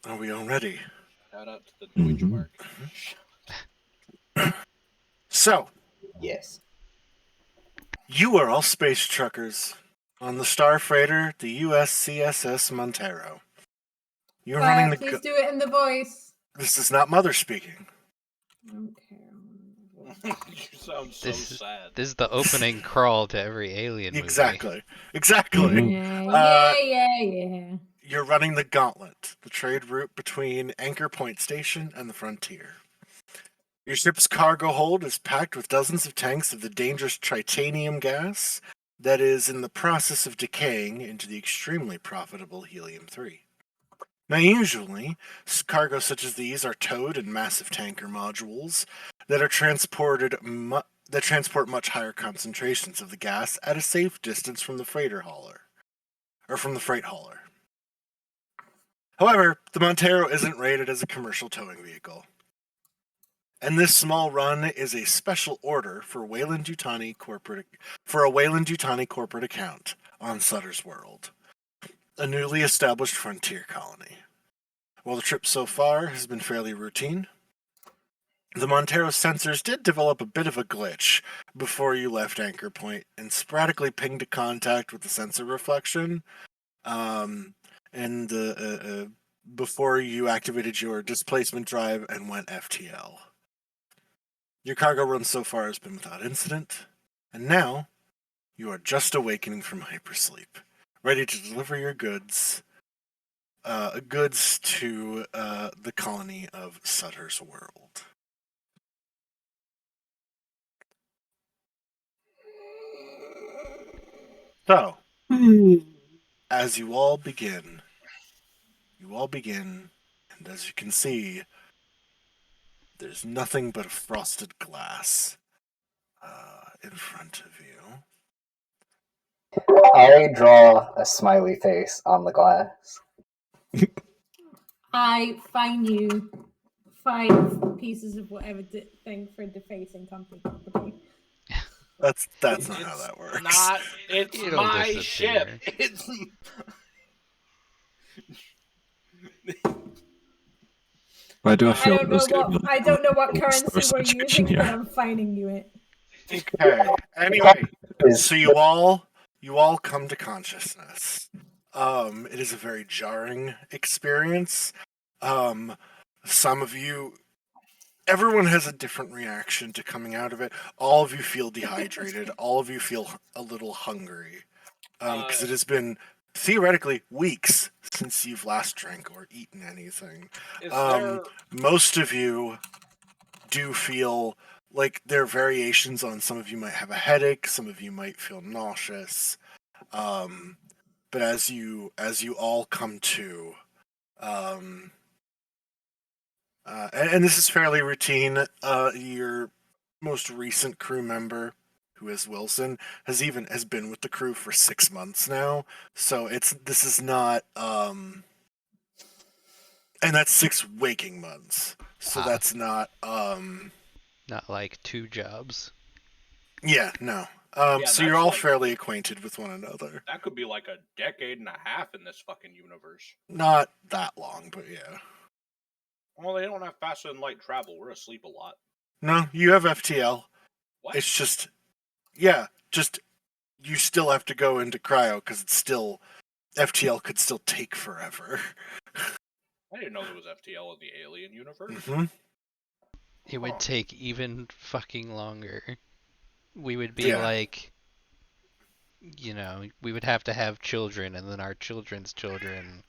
Are we all ready? Shout out to the Deutsche Mark. So, Yes. you are all space truckers on the star freighter, the USCSS Montero. You're running the. Please do it in the voice. This is not Mother speaking. Okay. You sound so sad. This is the opening crawl to every Alien movie. Exactly. Yeah. You're running the Gauntlet, the trade route between Anchor Point Station and the frontier. Your ship's cargo hold is packed with dozens of tanks of the dangerous tritanium gas that is in the process of decaying into the extremely profitable helium-3. Now, usually, cargo such as these are towed in massive tanker modules that are transport much higher concentrations of the gas at a safe distance from the freight hauler. However, the Montero isn't rated as a commercial towing vehicle. And this small run is a special order for a Weyland-Yutani corporate account on Sutter's World, a newly established frontier colony. While the trip so far has been fairly routine, the Montero sensors did develop a bit of a glitch before you left Anchor Point and sporadically pinged to contact with the sensor reflection, before you activated your displacement drive and went FTL. Your cargo run so far has been without incident, and now you are just awakening from hypersleep, ready to deliver your goods to the colony of Sutter's World. So, as you all begin, and as you can see, there's nothing but frosted glass in front of you. I draw a smiley face on the glass. I fine you 5 pieces of whatever thing for defacing company property. That's not how that works. It's It'll my disappear. ship. It's. Why do I I feel don't know what currency we're situation using, but here? I'm fining you it. Okay. Anyway, so you all come to consciousness. It is a very jarring experience. Some of you, everyone has a different reaction to coming out of it. All of you feel dehydrated. All of you feel a little hungry. Because it has been theoretically weeks since you've last drank or eaten anything. Most of you do feel like there are variations on. Some of you might have a headache, some of you might feel nauseous, but as you all come to, and this is fairly routine, your most recent crew member, who is Wilson, has been with the crew for 6 months now, so this is not, and that's 6 waking months, so that's not Not like 2 jobs. Yeah, no. So you're all fairly acquainted with one another. That could be like a decade and a half in this fucking universe. Not that long, but yeah. Well, they don't have faster than light travel. We're asleep a lot. No, you have FTL. What? It's just, yeah, you still have to go into cryo because it's still, FTL could still take forever. I didn't know there was FTL in the Alien universe. Mm-hmm. It would take even fucking longer. We would be like, we would have to have children, and then our children's children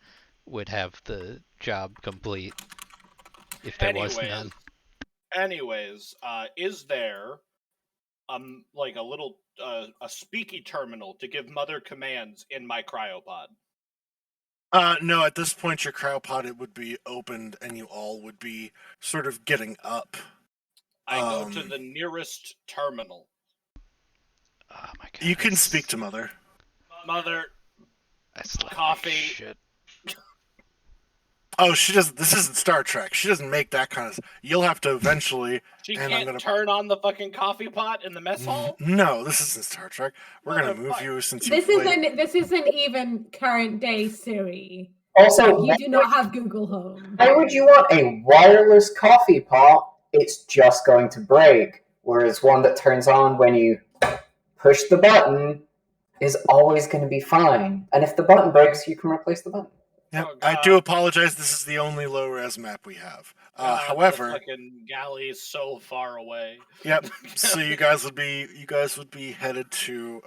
would have the job complete if there was none. Anyways, is there like a little a speaky terminal to give mother commands in my cryopod? No, at this point your cryopod it would be opened and you all would be sort of getting up. I go to the nearest terminal. Oh my god. You can speak to Mother. Mother, coffee. Shit. Oh, she doesn't. This isn't Star Trek. She doesn't make that kind of. You'll have to eventually. She can't turn on the fucking coffee pot in the mess hall. No, this isn't Star Trek. We're gonna move you since this isn't even current day Siri. Also, You do not have Google Home. why would you want a wireless coffee pot? It's just going to break. Whereas one that turns on when you push the button is always going to be fine. And if the button breaks, you can replace the button. Yep. Oh, I God. do apologize. This is the only low res map we have. The However, fucking galley is so far away. yep. So you guys would be headed to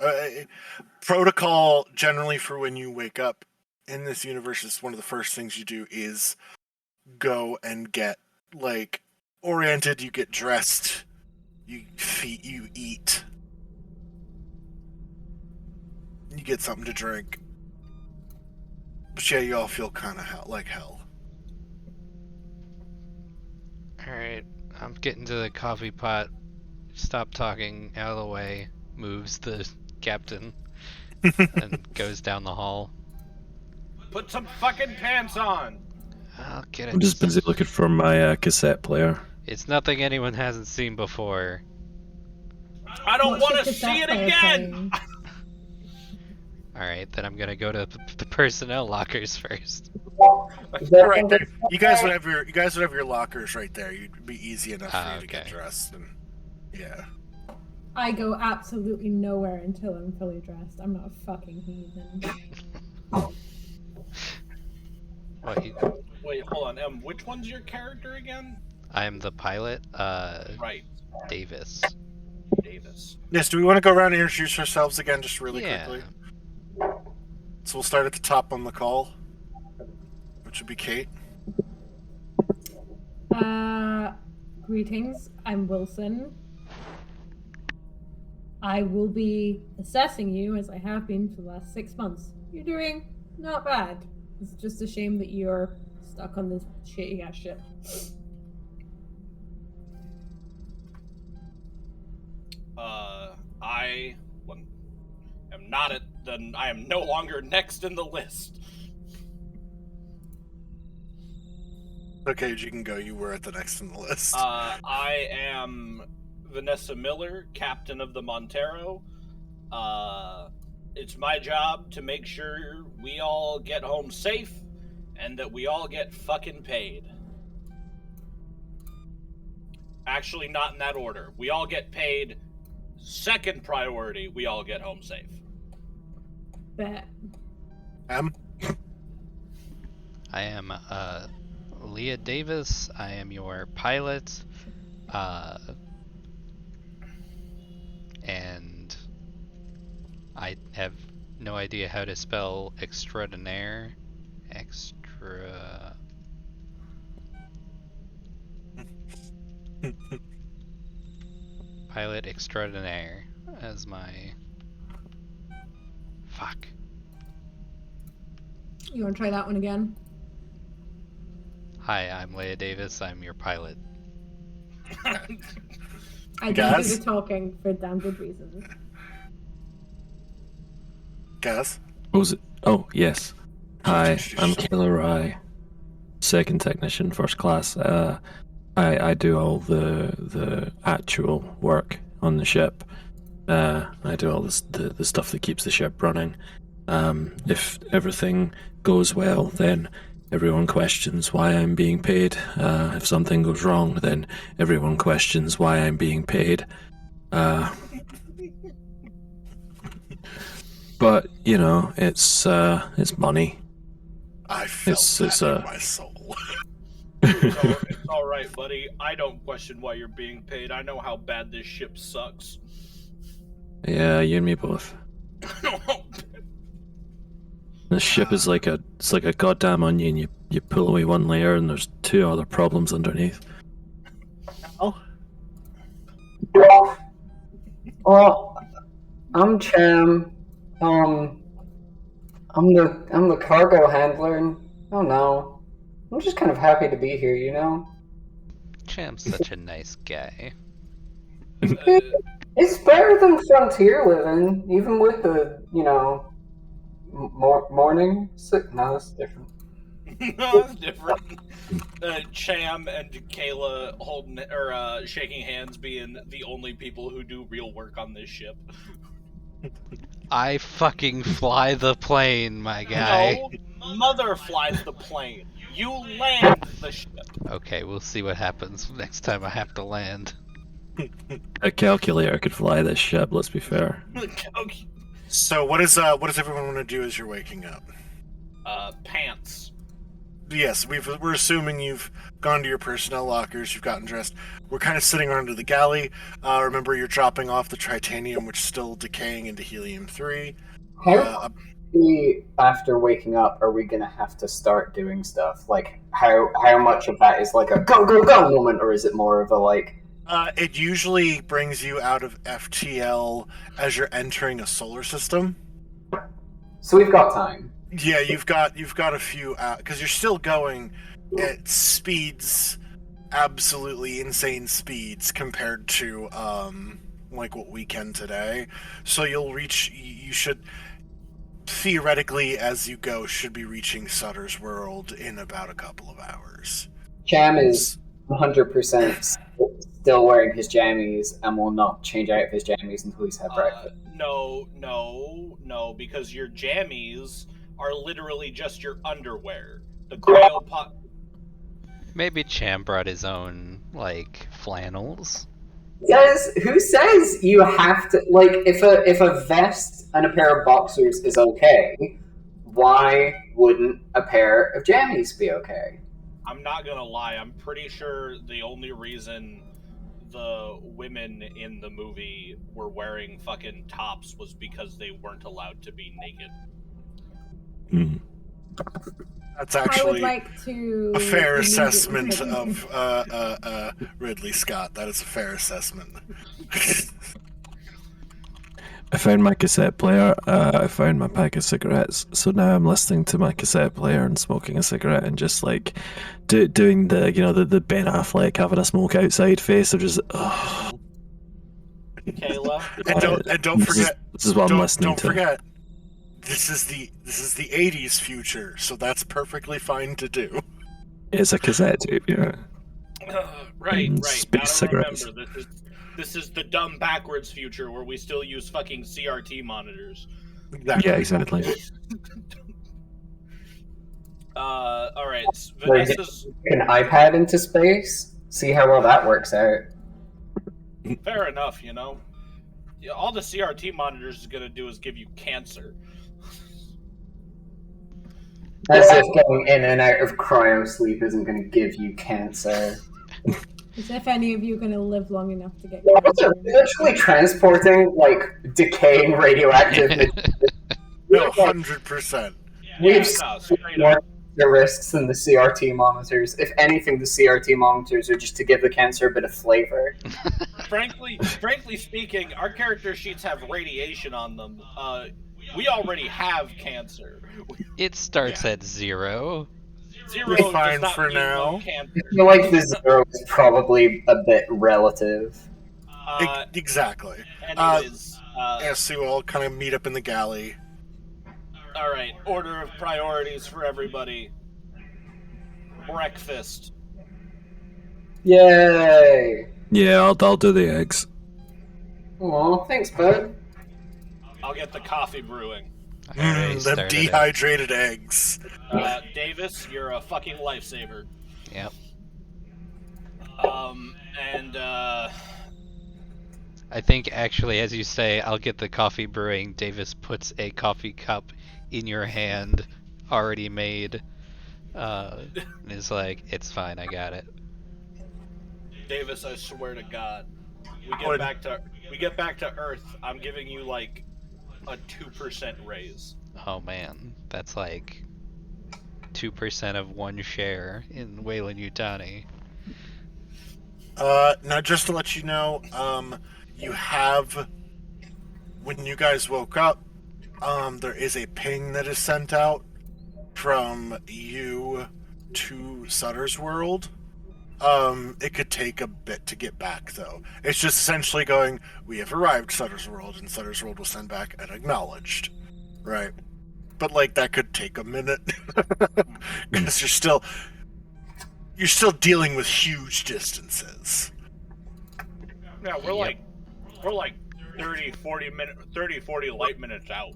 protocol. Generally, for when you wake up in this universe, is one of the first things you do is go and get oriented. You get dressed. You eat. You get something to drink. But yeah, you all feel kind of like hell. Alright, I'm getting to the coffee pot. Stop talking, out of the way. Moves the captain. And goes down the hall. Put some fucking pants on! I'll get it. I'm just busy looking for my cassette player. It's nothing anyone hasn't seen before. I don't What's want your to see cassette it player again! playing? Alright, then I'm gonna go to the personnel lockers first. Right, you guys would have your lockers right there. You'd be easy enough for you to get Okay. dressed, and yeah. I go absolutely nowhere until I'm fully dressed. I'm not a fucking heathen. What, Wait, hold on. Which one's your character again? I'm the pilot, Right, Davis. Davis. Yes. Do we want to go around and introduce ourselves again, just really Yeah. quickly? So we'll start at the top on the call, which would be Kate. Greetings, I'm Wilson. I will be assessing you as I have been for the last 6 months. You're doing not bad. It's just a shame that you're stuck on this shitty ass ship. I am not at the. I am no longer next in the list. Okay, you can go. You were at the next on the list. I am Vanessa Miller, captain of the Montero. It's my job to make sure we all get home safe and that we all get fucking paid. Actually, not in that order. We all get paid. Second priority, we all get home safe. Bet. M. I am Leah Davis. I am your pilot. And I have no idea how to spell extraordinaire. Pilot extraordinaire as my... Fuck. You want to try that one again? Hi, I'm Leah Davis. I'm your pilot. I don't do Gaz? the talking for damn good reasons. Gaz. What was it? Oh, yes. Hi, I'm Kayla Rye, second technician, first class. I do all the actual work on the ship. I do all the stuff that keeps the ship running. If everything goes well, then everyone questions why I'm being paid. If something goes wrong, then everyone questions why I'm being paid. But you know, it's money. I felt It's that in my soul. It's all right, buddy. I don't question why you're being paid. I know how bad this ship sucks. Yeah, you and me both. This ship is like a goddamn onion. You pull away one layer and there's two other problems underneath. Oh. Well, I'm Cham. I'm the cargo handler, and oh no, I'm just kind of happy to be here, you know. Cham's such a nice guy. It's better than frontier living, even with the, you know, morning sick. No, that's different. No, that's different. Cham and Kayla holding or shaking hands, being the only people who do real work on this ship. I fucking fly the plane, my guy. Mother flies the plane. You land the ship. Okay, we'll see what happens next time I have to land. A calculator could fly this ship. Let's be fair. Okay. So what does everyone want to do as you're waking up? Pants. Yes, we're assuming you've gone to your personnel lockers, you've gotten dressed. We're kind of sitting under the galley. Remember, you're dropping off the tritanium, which is still decaying into helium-3. How after waking up are we gonna have to start doing stuff? Like how much of that is like a go go go moment, or is it more of a like? It usually brings you out of FTL as you're entering a solar system. So we've got time. Yeah, you've got a few because you're still going at speeds, absolutely insane speeds compared to like what we can today. So you should theoretically, as you go, should be reaching Sutter's World in about a couple of hours. Cham is 100% still wearing his jammies and will not change out of his jammies until he's had breakfast. No, because your jammies are literally just your underwear. The cryopod. Maybe Cham brought his own, like, flannels. Guys, who says you have to like if a vest and a pair of boxers is okay, why wouldn't a pair of jammies be okay? I'm not gonna lie, I'm pretty sure the only reason the women in the movie were wearing fucking tops was because they weren't allowed to be naked. That's I would actually like to a fair immediately assessment take- of Ridley Scott. That is a fair assessment. I found my cassette player. I found my pack of cigarettes. So now I'm listening to my cassette player and smoking a cigarette and just like doing the Ben Affleck having a smoke outside face of just. Oh. Kayla, And don't forget. This is what I'm listening Don't to. forget. This is the 80s future, so that's perfectly fine to do. It's a cassette tape, yeah. right. Space Gotta cigarettes. remember, this is the dumb backwards future where we still use fucking CRT monitors. Exactly. Yeah, exactly. All right. Like, Vanessa's an iPad into space? See how well that works out. fair enough, you know. Yeah, all the CRT monitors is gonna do is give you cancer. As if going in and out of cryo sleep isn't going to give you cancer. As if any of you are going to live long enough to get Also, cancer. literally transporting like decaying radioactive material. No, 100%. We've no, seen straight more up. the risks than the CRT monitors. If anything, the CRT monitors are just to give the cancer a bit of flavor. Frankly speaking, our character sheets have radiation on them. We already have cancer. It starts at 0. Zero We're does fine not for mean no now. cancer. I feel like the zero is probably a bit relative. Exactly. Anyways, Yeah, so you all kind of meet up in the galley. all right. Order of priorities for everybody. Breakfast. Yay! Yeah, I'll do the eggs. Aw, thanks, bud. I'll get the coffee brewing. I already Them started it. dehydrated eggs. Davis, you're a fucking lifesaver. Yep. And I think actually, as you say, I'll get the coffee brewing. Davis puts a coffee cup in your hand, already made, and is like, "It's fine, I got it." Davis, I swear to God, we What? get back to Earth. I'm giving you like a 2% raise. Oh man, that's like 2% of one share in Weyland-Yutani. Now, just to let you know, you have, when you guys woke up, there is a ping that is sent out from you to Sutter's World. It could take a bit to get back, though. It's just essentially going, we have arrived, Sutter's World, and Sutter's World will send back an acknowledged. Right. But, like, that could take a minute. Because you're still dealing with huge distances. Yeah, we're like 30, 40 light minutes out.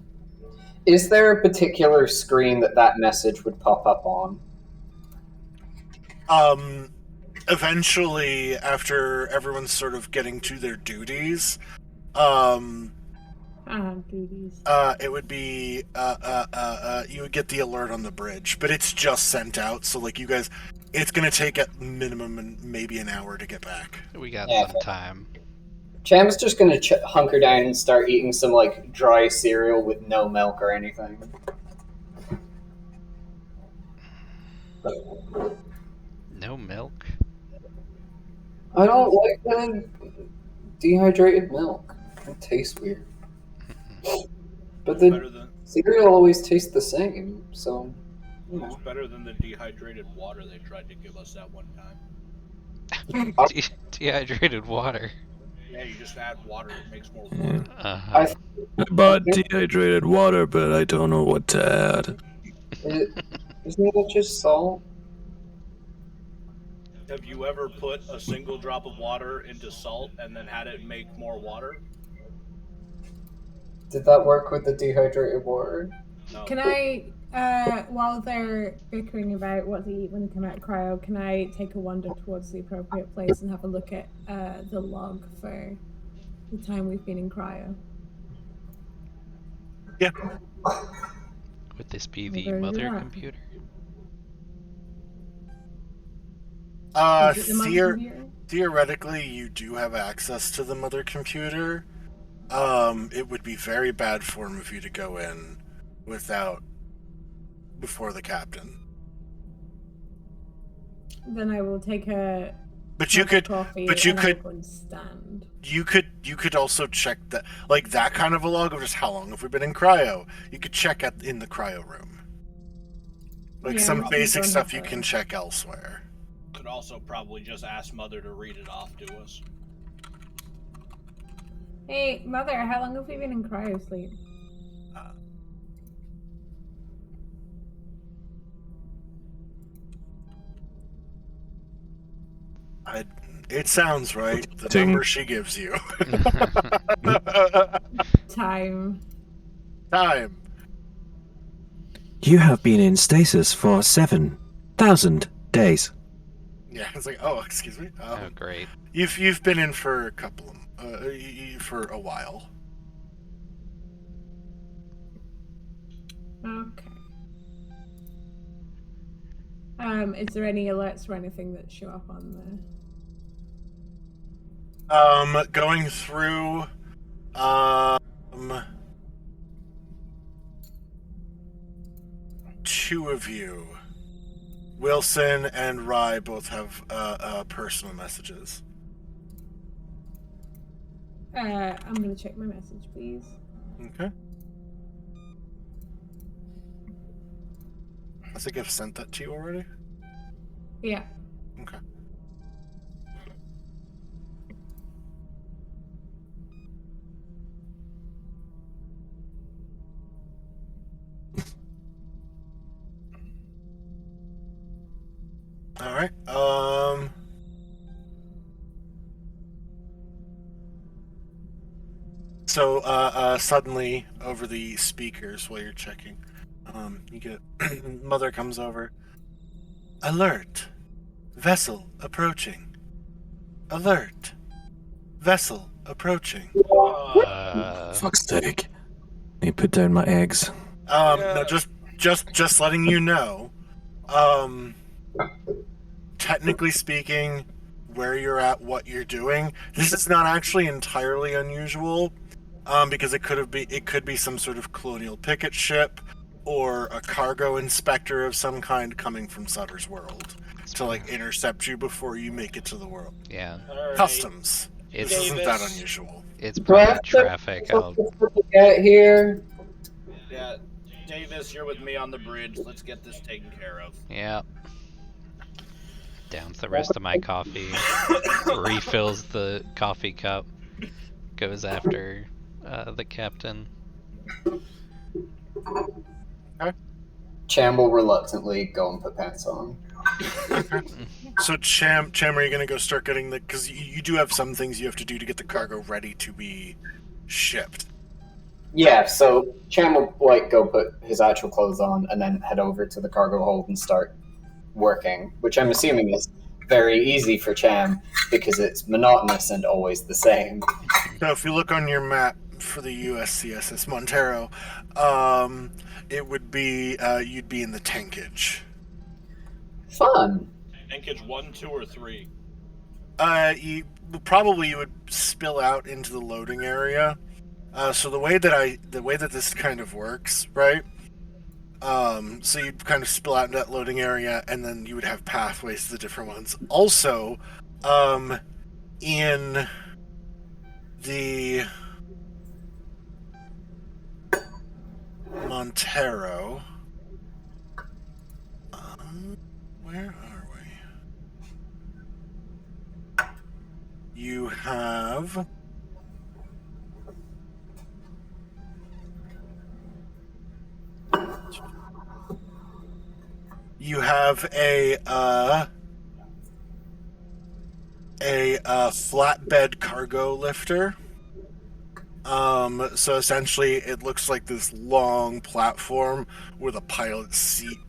Is there a particular screen that message would pop up on? Eventually, after everyone's sort of getting to their duties, Duties. it would be you would get the alert on the bridge, but it's just sent out, so like you guys, it's gonna take at minimum maybe an hour to get back. We got Yeah, some time. Cham's just gonna hunker down and start eating some like dry cereal with no milk or anything. No milk? I don't like the dehydrated milk. It tastes weird. But the Better than cereal always tastes the same, so you it's know. better than the dehydrated water they tried to give us that one time. Dehydrated water. Yeah, you just add water, it makes more water. Uh-huh. I bought dehydrated water, but I don't know what to add. Isn't it just salt? Have you ever put a single drop of water into salt and then had it make more water? Did that work with the dehydrated water? No. Can I, while they're bickering about what to eat when they come out of cryo, can I take a wander towards the appropriate place and have a look at the log for the time we've been in cryo? Yeah. Would this be the Very mother right. computer? Is it the mother computer? Theoretically, you do have access to the mother computer. It would be very bad form of you to go in before the captain. Then I will take a But you could, coffee but you and could- I'll go and stand. you could also check that, like that kind of a log of just how long have we been in cryo. You could check in the cryo room. Like Yeah, some I'm basic going stuff to you cryo. can check elsewhere. Could also probably just ask Mother to read it off to us. Hey, Mother, how long have we been in cryo sleep? It sounds right. The Ding. number she gives you. Time. Time. You have been in stasis for 7,000 days. Yeah, it's like, oh, excuse me. Oh, great. You've been in for a couple for a while. Okay. Is there any alerts or anything that show up on the? Going through, two of you, Wilson and Rye, both have personal messages. I'm gonna check my message, please. Okay. I think I've sent that to you already. Yeah. Okay. All right. So suddenly over the speakers while you're checking, you get Mother comes over. Alert! Vessel approaching. Alert! Vessel approaching. Fuck's sake. Let me put down my eggs. No, just letting you know. Technically speaking, where you're at, what you're doing, this is not actually entirely unusual. Because it could be some sort of colonial picket ship or a cargo inspector of some kind coming from Sutter's world to like intercept you before you make it to the world. Yeah. Alright. Customs. It's This isn't that Davis. unusual. it's probably traffic. I'll Get here. Yeah, Davis, you're with me on the bridge. Let's get this taken care of. yeah. Downs the rest of my coffee. Refills the coffee cup. Goes after the captain. Cham will reluctantly go and put pants on. So Cham, are you gonna go start getting the? Because you do have some things you have to do to get the cargo ready to be shipped. Yeah, so Cham will like go put his actual clothes on and then head over to the cargo hold and start working, which I'm assuming is very easy for Cham because it's monotonous and always the same. So if you look on your map for the USCSS Montero, it would be you'd be in the tankage. Fun. Tankage 1, 2, or 3. You would spill out into the loading area. So the way that this kind of works, right? So you'd kind of spill out into that loading area, and then you would have pathways to the different ones. Also, in the Montero, where are we? You have a flatbed cargo lifter. So essentially, it looks like this long platform with a pilot seat.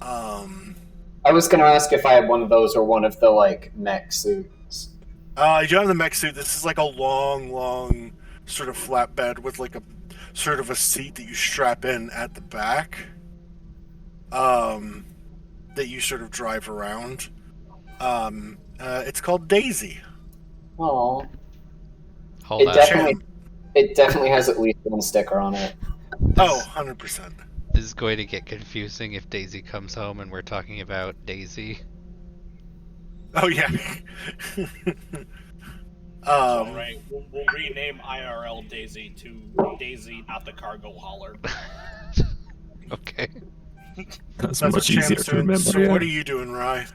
I was going to ask if I had one of those or one of the like mech suits. You don't have the mech suit. This is like a long sort of flatbed with like a sort of a seat that you strap in at the back. That you sort of drive around. It's called Daisy. Oh, Hold on. it definitely has at least one sticker on it. Oh, 100%. This is going to get confusing if Daisy comes home and we're talking about Daisy. Oh yeah. Alright, we'll rename IRL Daisy to Daisy, not the cargo hauler. Okay. That's what much easier Cham's to doing. remember. So yeah. what are you doing, Rye?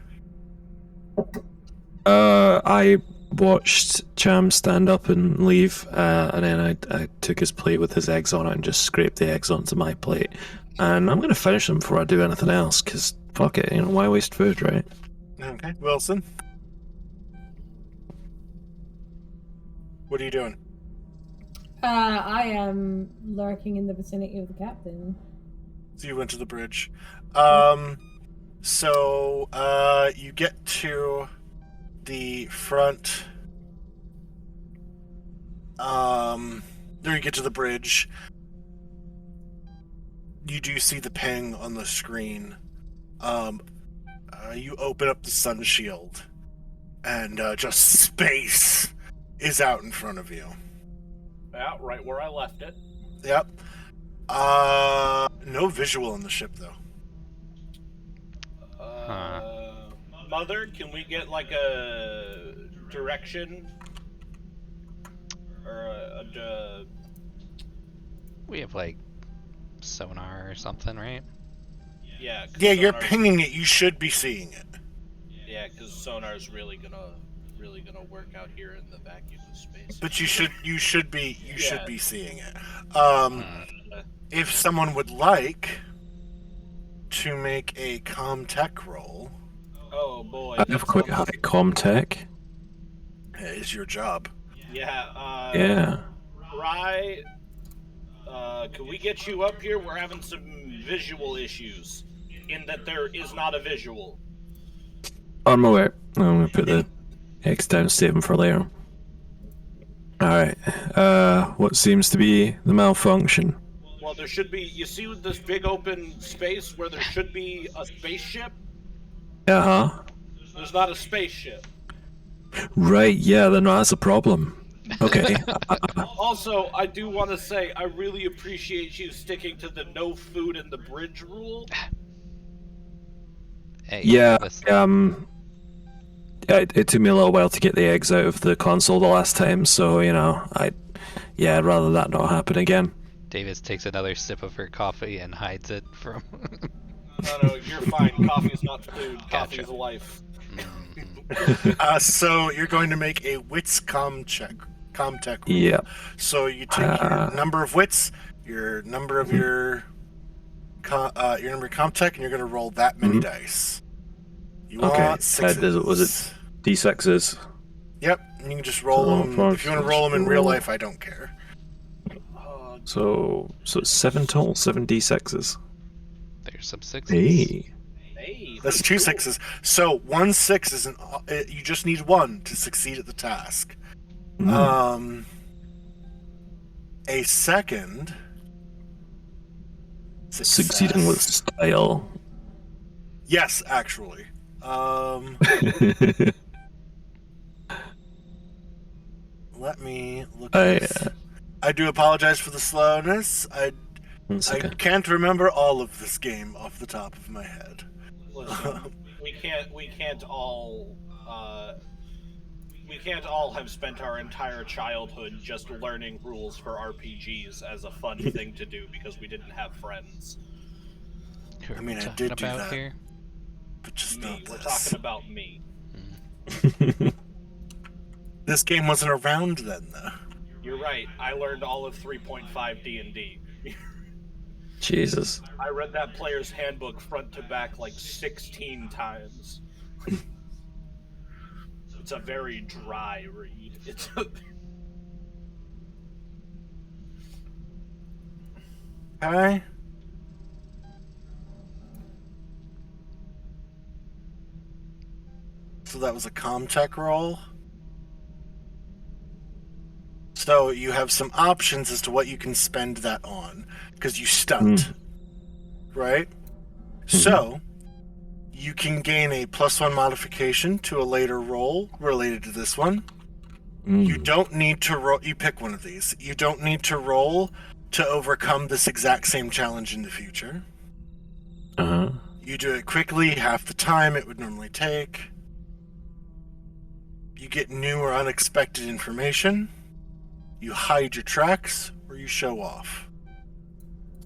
I watched Cham stand up and leave, and then I took his plate with his eggs on it and just scraped the eggs onto my plate. And I'm going to finish them before I do anything else, because fuck it, why waste food, right? Okay, Wilson. What are you doing? I am lurking in the vicinity of the captain. So you went to the bridge. So you get to the front. There you get to the bridge. You do see the ping on the screen. You open up the sun shield, and just space is out in front of you. Yeah, right where I left it. Yep. No visual on the ship though. Mother, can we get like a direction or a We have like sonar or something, right? Yeah. Yeah, you're pinging it. You should be seeing it. Yeah, because sonar's really gonna work out here in the vacuum of space. But you should be seeing it. If someone would like to make a comm-tech roll, oh boy, I have quite high comm-tech. is your job. Yeah. Yeah. Rye, can we get you up here? We're having some visual issues. In that there is not a visual. I'm aware. I'm gonna put the X down, save them for later. Alright. What seems to be the malfunction? Well, there should be. You see this big open space where there should be a spaceship? Uh-huh. There's not a spaceship. Right, yeah, then that's a problem. Okay. Also, I do want to say, I really appreciate you sticking to the no food in the bridge rule. Hey, Yeah, listen. it took me a little while to get the eggs out of the console the last time, so, I'd rather that not happen again. Davis takes another sip of her coffee and hides it from... No, you're fine. Coffee's not food. Gotcha. Coffee's life. So you're going to make a wits comm-tech roll. Yeah. So you take your number of wits, your number of your number of comm-tech, and you're going to roll that many dice. You want sixes. Was it D6s? Yep, and you can just roll them. If you want to roll them in real life, I don't care. So it's 7 total, 7d6s. There's some sixes. Hey. Hey, That's 2 6s. So 1 6 is you just need 1 to succeed at the task. A second success. Succeeding with style. Yes, actually. Let me look at this. I do apologize for the slowness. I can't remember all of this game off the top of my head. Listen, we can't all have spent our entire childhood just learning rules for RPGs as a fun thing to do because we didn't have friends. Who are I mean, we I talking did do about that. here? But just Me, not we're this. talking about me. This game wasn't around then, though. You're right. I learned all of 3.5 D&D. Jesus. I read that player's handbook front to back like 16 times. It's a very dry read. Okay. So that was a Comtech roll. So you have some options as to what you can spend that on, because you stunt, right? So you can gain a +1 modification to a later roll related to this one. You don't need to roll. You pick one of these. You don't need to roll to overcome this exact same challenge in the future. You do it quickly, half the time it would normally take. You get new or unexpected information. You hide your tracks, or you show off.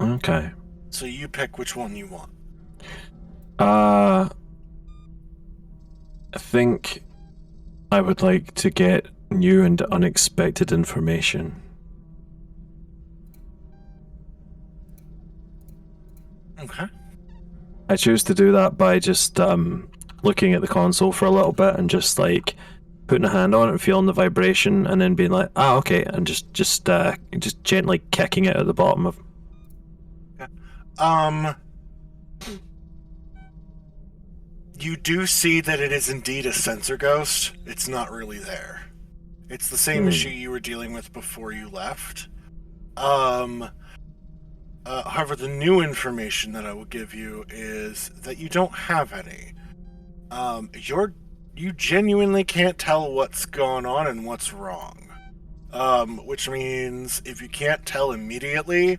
Okay. So you pick which one you want. I think I would like to get new and unexpected information. Okay. I choose to do that by just looking at the console for a little bit and just like putting a hand on it and feeling the vibration, and then being like, okay, and just gently kicking it at the bottom of. You do see that it is indeed a sensor ghost. It's not really there. It's the same issue you were dealing with before you left. However, the new information that I will give you is that you don't have any. You genuinely can't tell what's going on and what's wrong. Which means if you can't tell immediately,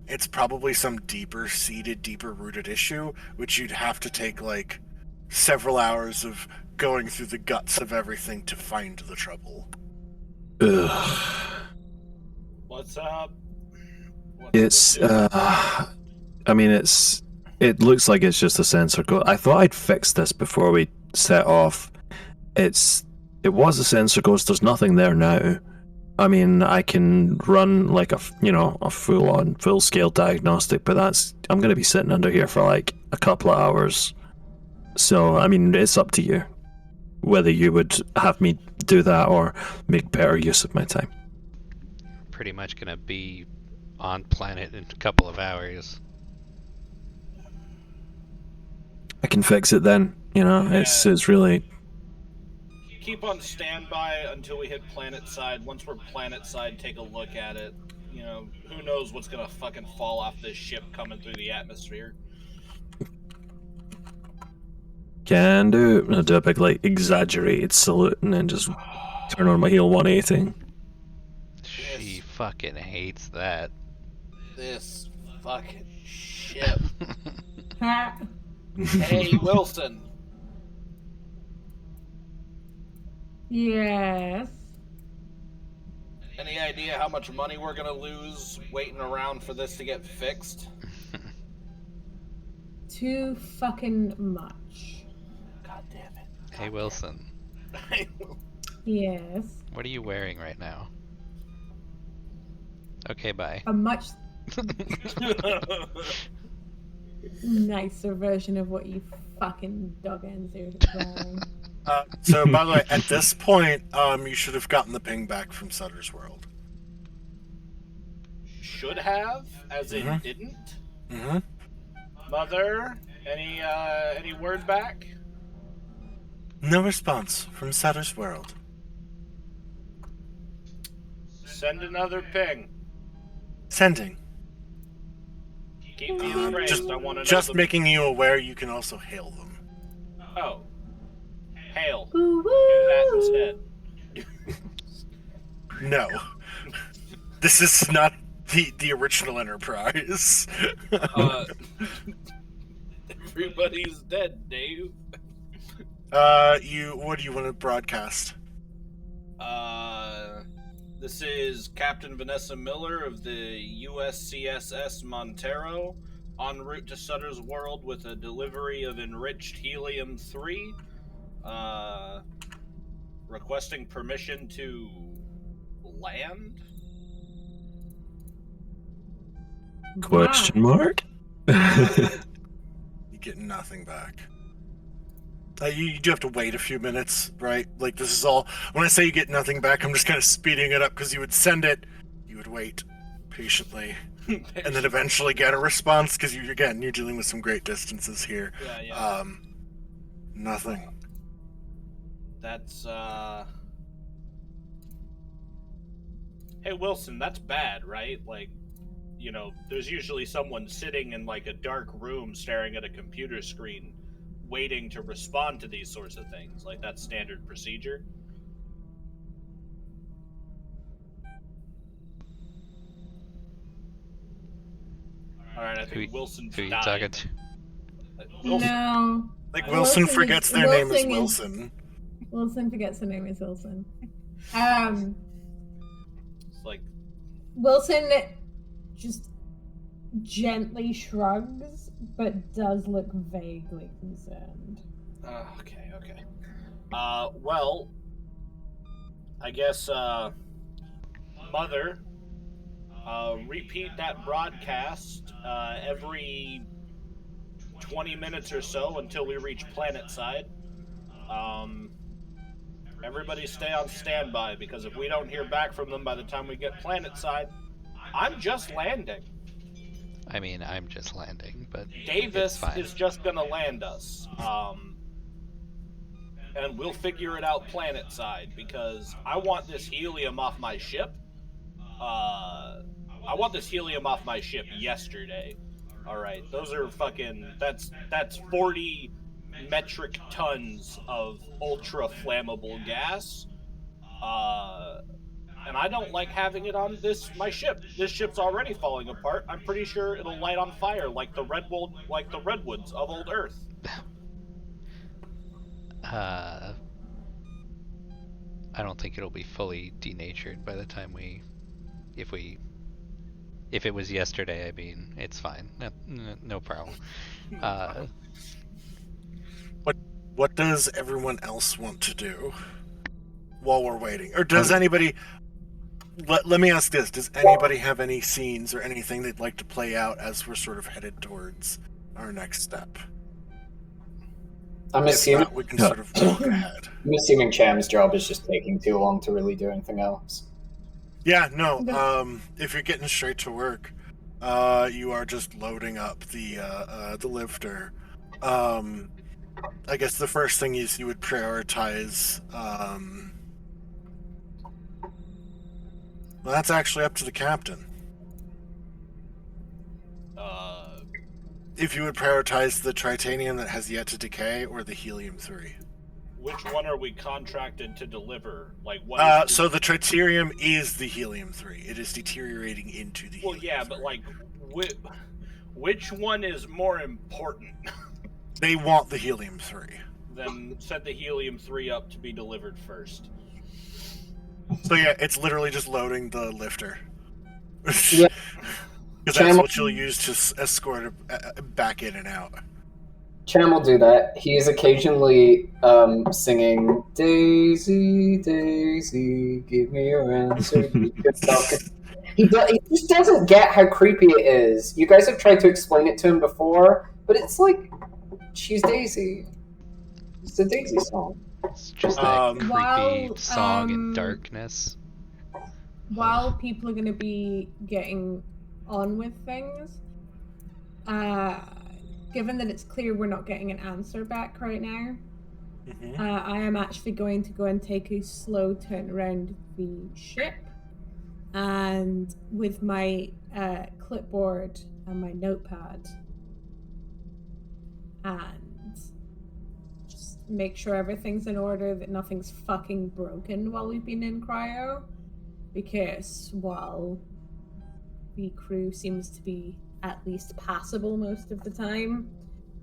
it's probably some deeper-seated, deeper-rooted issue, which you'd have to take, like, several hours of going through the guts of everything to find the trouble. Ugh. What's up? It looks like it's just a sensor ghost. I thought I'd fixed this before we set off. It was a sensor ghost. There's nothing there now. I mean, I can run like a full-on, full-scale diagnostic, but I'm going to be sitting under here for like a couple of hours. So, I mean, it's up to you whether you would have me do that or make better use of my time. Pretty much gonna be on planet in a couple of hours. I can fix it then. It's really. Keep on standby until we hit planet side. Once we're planet side, take a look at it. Who knows what's gonna fucking fall off this ship coming through the atmosphere. Can do. I'll do a big, like, exaggerated salute and then just turn on my heel 180. She fucking hates that. This fucking ship. Hey, Wilson. Yes. Any idea how much money we're gonna lose waiting around for this to get fixed? Too fucking much. God damn it. Hey, Wilson. Yes. What are you wearing right now? Okay, bye. A much nicer version of what you fucking dog ends are wearing. So, by the way, at this point, you should have gotten the ping back from Sutter's World. should have, as in Mhm. didn't. Mm-hmm. Mother, any word back? No response from Sutter's World. Send another ping. Sending. Keep me appraised. I want to know Just the... making you aware you can also hail them. Oh. Hail. Woo Do that instead. No. This is not the original Enterprise. Everybody's dead, Dave. What do you want to broadcast? This is Captain Vanessa Miller of the USCSS Montero, en route to Sutter's World with a delivery of enriched helium-3, requesting permission to land? Question mark? You get nothing back. You do have to wait a few minutes, right? Like, this is all... When I say you get nothing back, I'm just kind of speeding it up, because you would send it, you would wait patiently, and then eventually get a response, because, you're dealing with some great distances here. Yeah. Nothing. That's, Hey, Wilson, that's bad, right? Like, you know, there's usually someone sitting in, like, a dark room staring at a computer screen waiting to respond to these sorts of things. Like, that's standard procedure. Alright, I think Wilson's Who are you died. talking to? Wilson. No. Like, Wilson forgets their name is Wilson. Wilson forgets her name is Wilson. It's like... Wilson just gently shrugs, but does look vaguely concerned. Okay. Well, I guess, Mother, repeat that broadcast, every 20 minutes or so until we reach planetside. Everybody stay on standby, because if we don't hear back from them by the time we get planetside, I'm just landing. I mean, I'm just landing, but Davis is just gonna land us. And we'll figure it out planetside, because I want this helium off my ship. I want this helium off my ship yesterday. Alright, those are fucking... That's 40 metric tons of ultra flammable gas. And I don't like having it on my ship. This ship's already falling apart. I'm pretty sure it'll light on fire like the redwoods of old Earth. I don't think it'll be fully denatured by the time if it was yesterday, I mean, it's fine. No problem. What does everyone else want to do while we're waiting? Or does anybody... Let me ask this. Does anybody have any scenes or anything they'd like to play out as we're sort of headed towards our next step? I'm assuming we can sort of walk ahead. I'm assuming Cham's job is just taking too long to really do anything else. Yeah, no. If you're getting straight to work, you are just loading up the lifter. I guess the first thing is you would prioritize. Well, that's actually up to the captain. If you would prioritize the tritanium that has yet to decay or the helium-3. Which one are we contracted to deliver? Like what? So the tritium is the helium-3. It is deteriorating into the helium-3. Well, yeah, but like, which one is more important? They want the helium-3. Then set the helium-3 up to be delivered first. So yeah, it's literally just loading the lifter. Yeah. Because that's what you'll use to escort it back in and out. Cham will do that. He is occasionally singing, "Daisy, Daisy, give me your answer." He just doesn't get how creepy it is. You guys have tried to explain it to him before, but it's like, she's Daisy. It's a Daisy song. It's just that creepy while, song in darkness. While people are going to be getting on with things. Given that it's clear we're not getting an answer back right now, I am actually going to go and take a slow turn around the ship, and with my clipboard and my notepad, and just make sure everything's in order, that nothing's fucking broken while we've been in cryo, because while the crew seems to be at least passable most of the time,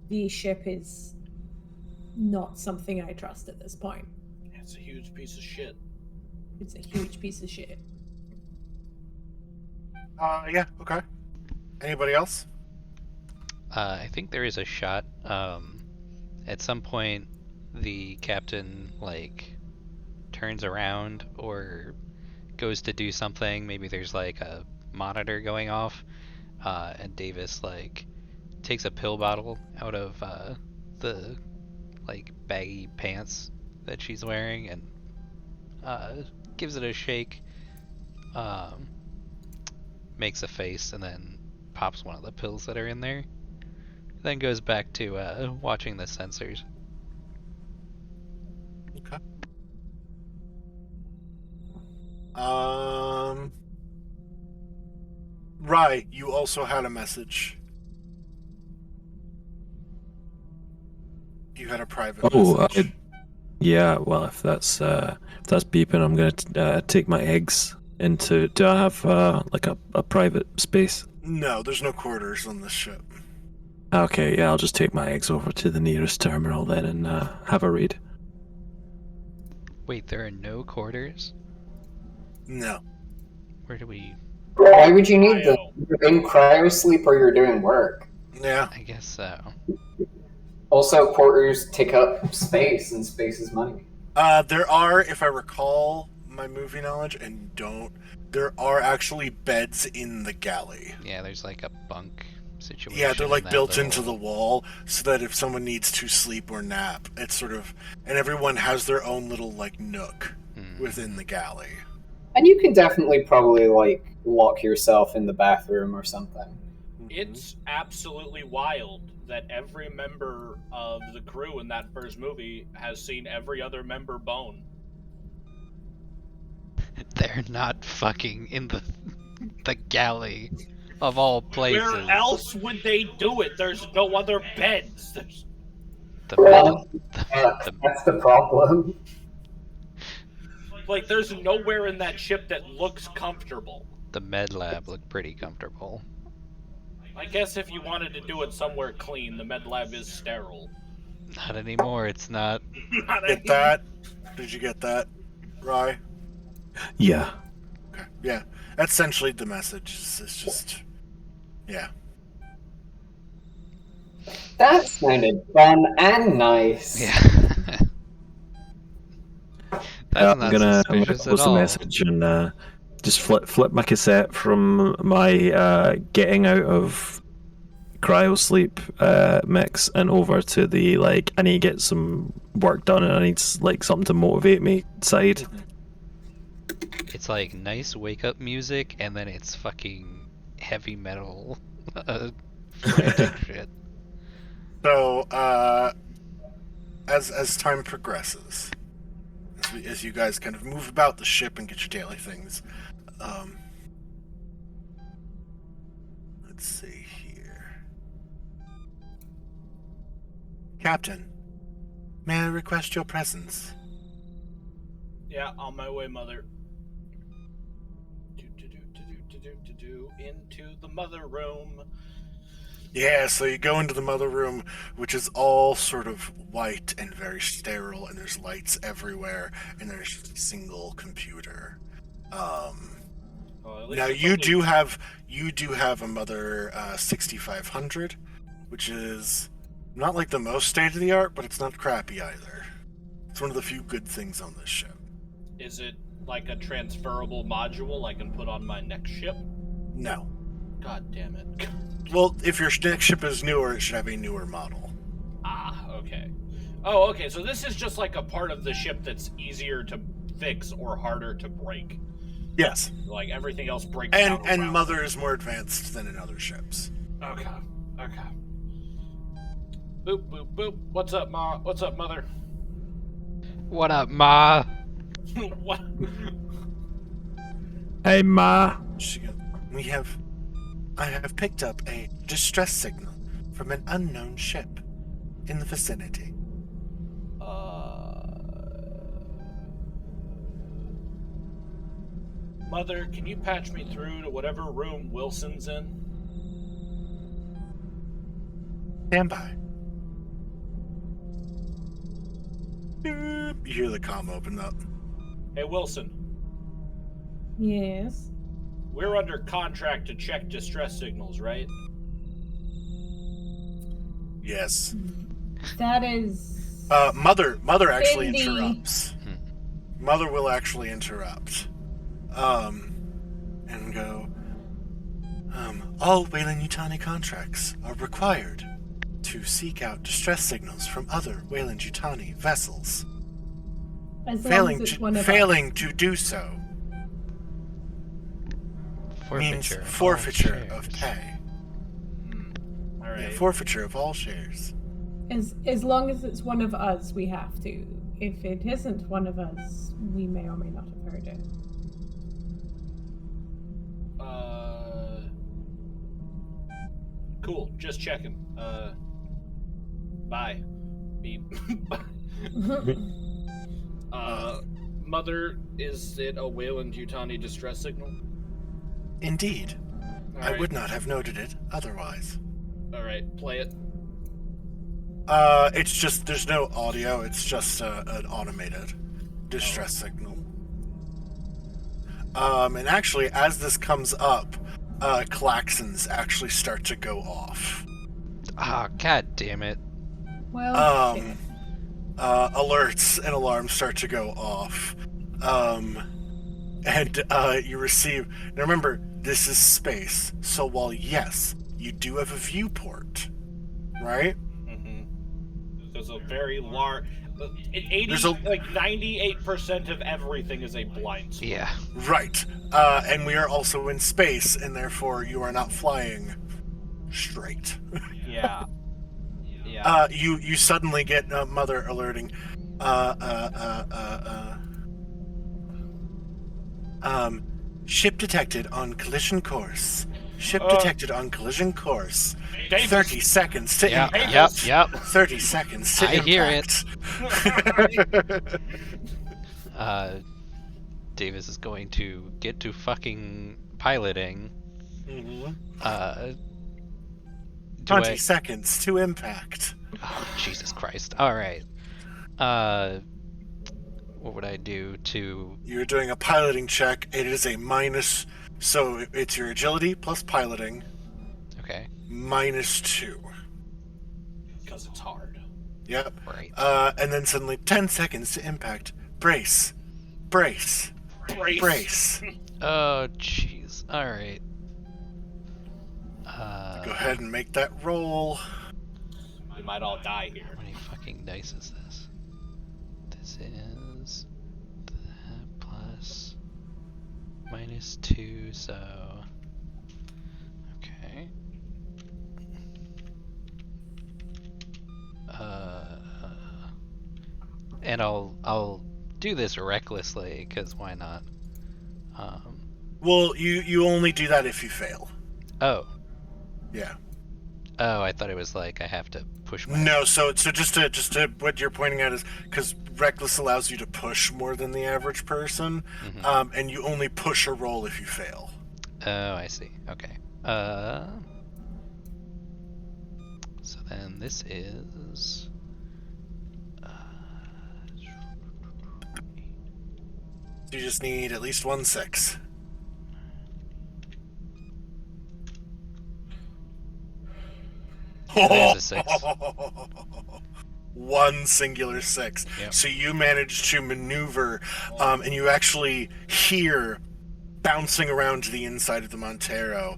the ship is not something I trust at this point. It's a huge piece of shit. It's a huge piece of shit. Yeah, okay. Anybody else? I think there is a shot. At some point, the captain, like, turns around or goes to do something. Maybe there's, like, a monitor going off. And Davis, like, takes a pill bottle out of the, like, baggy pants that she's wearing and gives it a shake, makes a face, and then pops one of the pills that are in there. Then goes back to watching the sensors. Okay. Rye, you also had a message. You had a private message. Yeah. Well, if that's beeping, I'm gonna take my eggs into. Do I have like a private space? No, there's no quarters on this ship. Okay, yeah, I'll just take my eggs over to the nearest terminal then and have a read. Wait, there are no quarters? No. Where do we... Why would you need them? You're in cryo sleep or you're doing work. Yeah. I guess so. Also, quarters take up space, and space is money. There are, if I recall my movie knowledge, and there are actually beds in the galley. Yeah, there's like a bunk situation. Yeah, they're like built little... into the wall so that if someone needs to sleep or nap, it's sort of, and everyone has their own little like nook within the galley. And you can definitely probably like lock yourself in the bathroom or something. It's absolutely wild that every member of the crew in that first movie has seen every other member bone. They're not fucking in the galley of all places. Where else would they do it? There's no other beds. That's the problem. Like, there's nowhere in that ship that looks comfortable. The med lab looked pretty comfortable. I guess if you wanted to do it somewhere clean, the med lab is sterile. Not anymore, it's not. Get that? Did you get that, Rye? Yeah. Okay. Yeah. That's essentially the message. It's just... Yeah. That sounded fun and nice. Yeah. That's I'm gonna suspicious post at a all. message and just flip my cassette from my getting out of cryo sleep mix and over to the like I need to get some work done and I need like something to motivate me side. It's like nice wake up music and then it's fucking heavy metal frantic shit. So, as time progresses, as you guys kind of move about the ship and get your daily things, let's see here. Captain, may I request your presence? Yeah, on my way, mother. Into the mother room. Yeah, so you go into the mother room, which is all sort of white and very sterile, and there's lights everywhere, and there's just a single computer. Now you do have a Mother 6500, which is not like the most state of the art, but it's not crappy either. It's one of the few good things on this ship. Is it like a transferable module I can put on my next ship? No. God damn it. Well, if your next ship is newer, it should have a newer model. Ah, okay. Oh, okay, so this is just like a part of the ship that's easier to fix or harder to break. Yes. Like everything else breaks down. And around Mother is more advanced than in other ships. Okay. Boop, boop, boop. What's up, Ma? What's up, Mother? What up, Ma? What? Hey, Ma. She goes, I have picked up a distress signal from an unknown ship in the vicinity. Mother, can you patch me through to whatever room Wilson's in? Stand by. You hear the comm open up. Hey, Wilson. Yes. We're under contract to check distress signals, right? Yes. That is. Mother actually Indeed. interrupts. Mother will actually interrupt. And go, all Weyland-Yutani contracts are required to seek out distress signals from other Weyland-Yutani vessels. As long as it's one of Failing us. to do so means Forfeiture. forfeiture all of shares. pay. All right. Yeah, forfeiture of all shares. As long as it's one of us, we have to. If it isn't one of us, we may or may not have heard it. Cool. Just checking. Bye. Beep. Mother, is it a Weyland-Yutani distress signal? Indeed. All I right. would not have noted it otherwise. All right, play it. It's just, there's no audio, it's just an automated distress signal. And actually, as this comes up, klaxons actually start to go off. Ah, god damn it. Well, shit. Alerts and alarms start to go off. And you receive... Now remember, this is space, so while yes, you do have a viewport, right? There's a very large... There's a- like 98% of everything is a blind spot. Yeah. Right. And we are also in space, and therefore you are not flying straight. Yeah. Yeah. You suddenly get Mother alerting. Ship detected on collision course. Ship detected on collision course. Davis. 30 seconds to Yep, impact. yep. 30 seconds to I impact. hear it. Davis is going to get to fucking piloting. Mhm. Do 20 I... seconds to impact. Oh, Jesus Christ. Alright. What would I do to... You're doing a piloting check. It is a minus, so it's your agility plus piloting Okay. -2. Because it's hard. Yep. Right. And then suddenly 10 seconds to impact. Brace. Brace. Brace. Oh, jeez. Alright. Go ahead and make that roll. We might all die here. How many fucking dice is this? This is that plus -2, so okay. And I'll do this recklessly, because why not? Well, you only do that if you fail. Oh. Yeah. Oh, I thought it was like I have to push my... No, so just to what you're pointing at is because reckless allows you to push more than the average person, and you only push a roll if you fail. Oh, I see. Okay. So then this is... So you just need at least 1 6. There's a 6. 1 singular 6. Yep. So you manage to maneuver, and you actually hear bouncing around to the inside of the Montero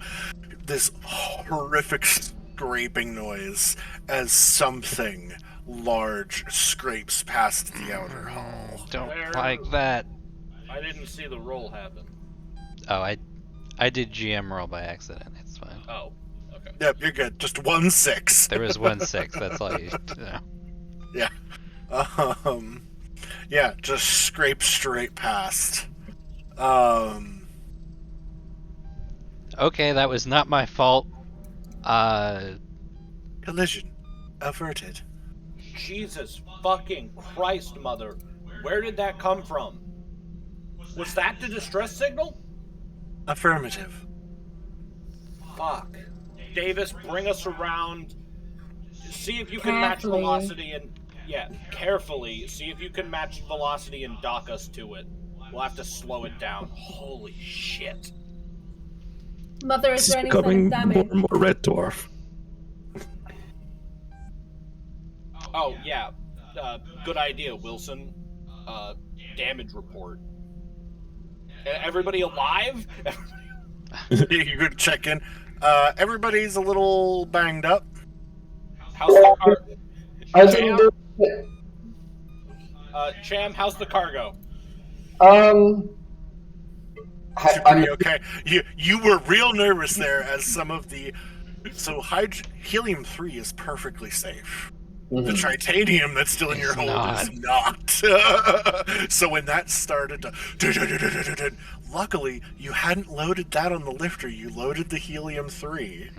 this horrific scraping noise as something large scrapes past the outer hull. Don't Where- like that. I didn't see the roll happen. Oh, I did GM roll by accident. It's fine. Oh, okay. Yep, you're good. Just 1 6. There was 1 6. That's all you know. Yeah, just scrape straight past. Okay, that was not my fault. Collision averted. Jesus fucking Christ, mother. Where did that come from? Was that the distress signal? Affirmative. Fuck. Davis, bring us around. See if you can match Carefully. velocity and... Yeah, carefully. See if you can match velocity and dock us to it. We'll have to slow it down. Holy shit. Mother, This is is there any sign becoming of more damage? and more Red Dwarf. Oh, yeah. Good idea, Wilson. Damage report. Everybody alive? You're going to check in. Everybody's a little banged up. How's the car? I didn't do it. Cham, how's the cargo? I'm Pretty okay. You were real nervous there as some of the... So helium-3 is perfectly safe. The tritanium that's still in your It's hold is not. So when that started to... Luckily, you hadn't loaded that on the lifter. You loaded the helium-3.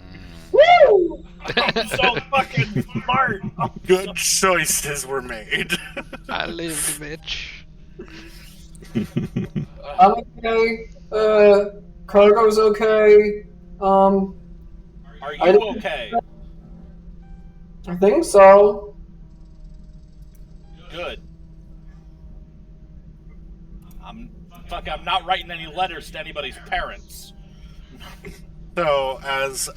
Woo! I'm so fucking smart. Good choices were made. I lived, bitch. I'm okay. Cargo's okay. Are I you didn't- okay? I think so. Good. I'm not writing any letters to anybody's parents. So as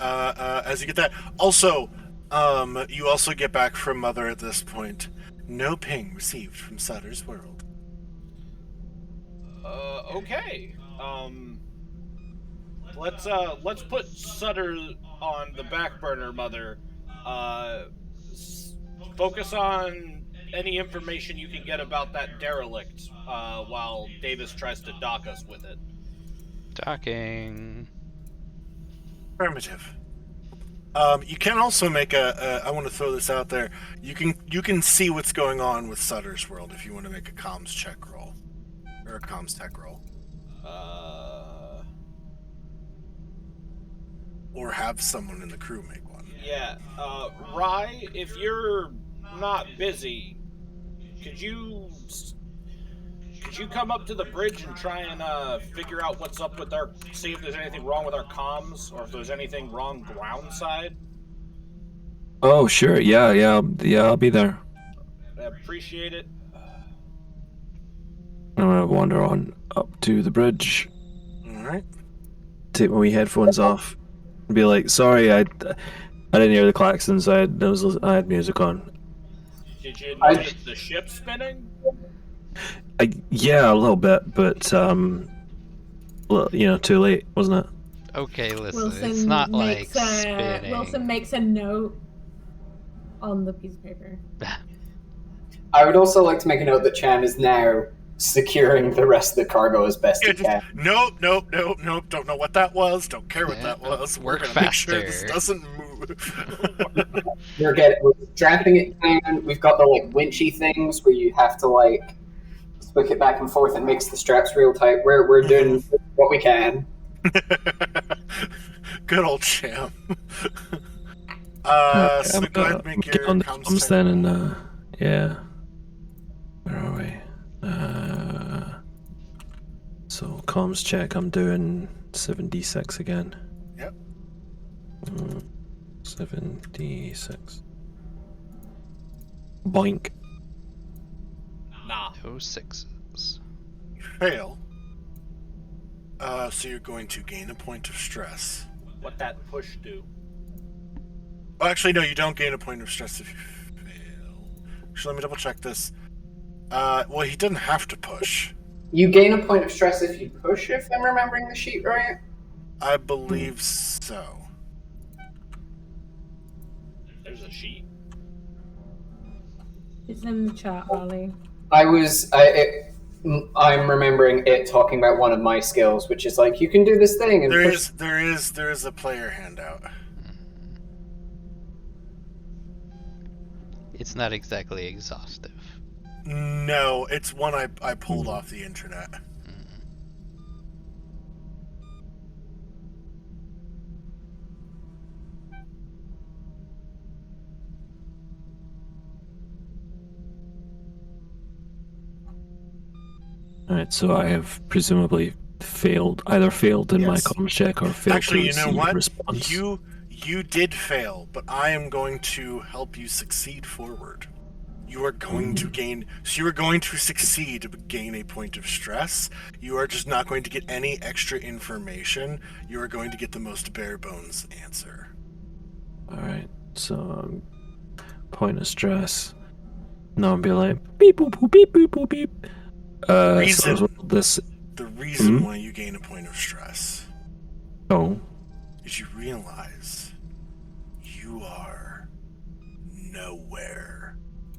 you get that, also, you also get back from Mother at this point. No ping received from Sutter's World. Okay. Let's put Sutter on the back burner, Mother. Focus on any information you can get about that derelict, while Davis tries to dock us with it. Docking. Affirmative. You can also make I want to throw this out there. You can see what's going on with Sutter's World if you want to make a comms check roll. Or a comms tech roll. Or have someone in the crew make one. Yeah, Rye, if you're not busy, could you come up to the bridge and try and figure out what's up with see if there's anything wrong with our comms, or if there's anything wrong ground side? Oh, sure. Yeah, I'll be there. I appreciate it. I'm gonna wander on up to the bridge, Alright. take my wee headphones off, and be like, sorry, I didn't hear the klaxons, I had music on. Did you notice the ship spinning? Yeah, a little bit, but, too late, wasn't it? Okay, listen, Wilson it's not like makes spinning. Wilson makes a note on the piece of paper. I would also like to make a note that Cham is now securing the rest of the cargo as best he can. Nope. Don't know what that was. Don't care what that was. Work We're gonna make sure faster. this doesn't move. We're strapping it down. We've got the winchy things where you have to flick it back and forth and makes the straps real tight. We're doing what we can. Good old Cham. Okay, So go ahead and make get your on the comms comms check. then, and yeah. Where are we? So comms check. I'm doing 7d6 again. Yep. 7d6. Boink. Nah. No sixes. You fail. So you're going to gain a point of stress. What that push do? Oh, actually, no, you don't gain a point of stress if you fail. Actually, let me double check this. Well, he didn't have to push. You gain a point of stress if you push, if I'm remembering the sheet right. I believe so. There's a sheet. It's in the chat, Ollie. I'm remembering it talking about one of my skills, which is like, you can do this thing and push. There is a player handout. It's not exactly exhaustive. No, it's one I pulled off the internet. Alright, so I have presumably either failed in my Yes. comms check or failed Actually, to you know receive what? a response. You did fail, but I am going to help you succeed forward. You are going to gain. So you are going to succeed, but gain a point of stress. You are just not going to get any extra information. You are going to get the most bare bones answer. Alright, so point of stress. No, I'll be like beep boop boop beep boop boop beep. The reason why you gain a point of stress is you realize you are nowhere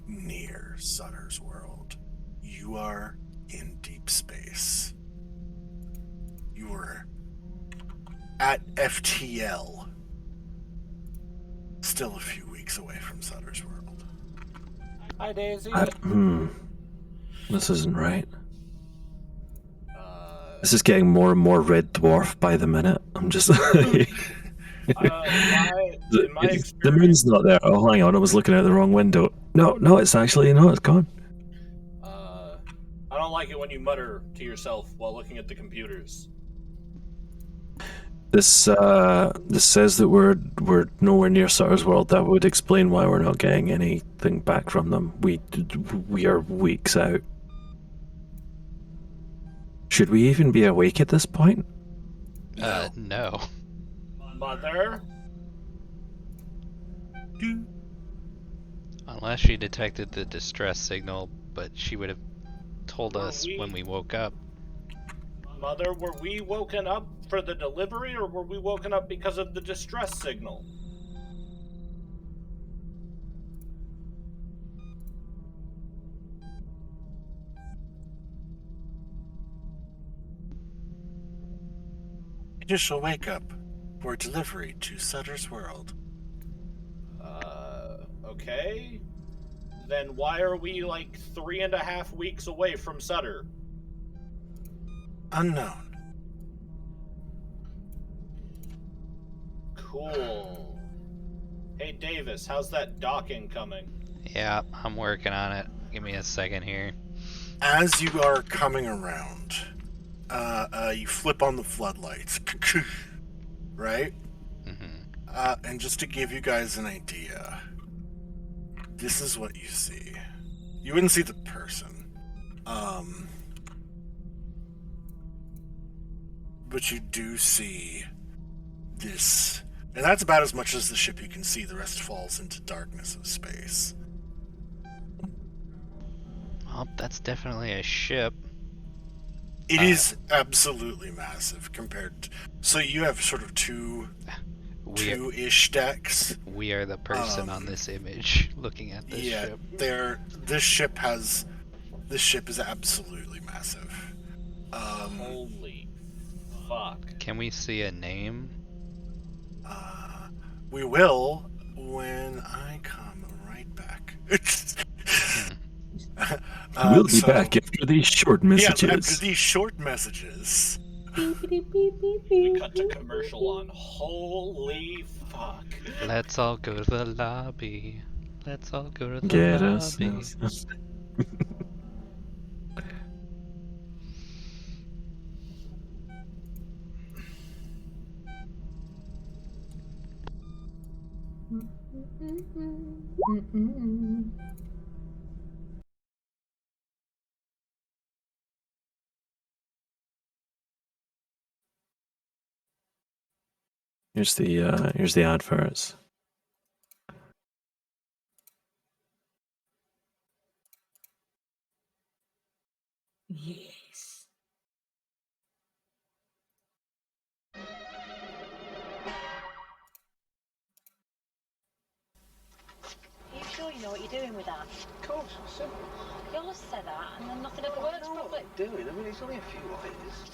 near Sutter's world. You are in deep space. You are at FTL. Still a few weeks away from Sutter's world. Hi, Daisy. This isn't right. This is getting more and more Red Dwarf by the minute. I'm just in my the experience, moon's not there. Oh, hang on, I was looking out the wrong window. No, it's actually it's gone. I don't like it when you mutter to yourself while looking at the computers. This says that we're nowhere near Sutter's world. That would explain why we're not getting anything back from them. We are weeks out. Should we even be awake at this point? No. Mother? Unless she detected the distress signal, but she would have told us when we woke up. Mother, were we woken up for the delivery, or were we woken up because of the distress signal? Initial wake up for delivery to Sutter's world. Okay. Then why are we like 3.5 weeks away from Sutter? Unknown. Cool. Hey Davis, how's that docking coming? Yeah, I'm working on it. Give me a second here. As you are coming around, you flip on the floodlights, right? And just to give you guys an idea, this is what you see. You wouldn't see the person, but you do see this, and that's about as much as the ship you can see. The rest falls into darkness of space. Well, that's definitely a ship. It is absolutely massive compared to, so you have sort of two-ish decks. We are the person on this image looking at this ship. This ship is absolutely massive. Holy fuck. Can we see a name? We will when I come right back. We'll be back after these short messages. Yeah, after these short messages. We cut to commercial on. Holy fuck. Let's all go to the lobby. Let's all go to the Get lobby. us. Here's the adverts. Yes. Are you sure you know what you're doing with that? Of course, simple. You're does say that, and then nothing ever works properly. Doing? I mean, it's only a few lines.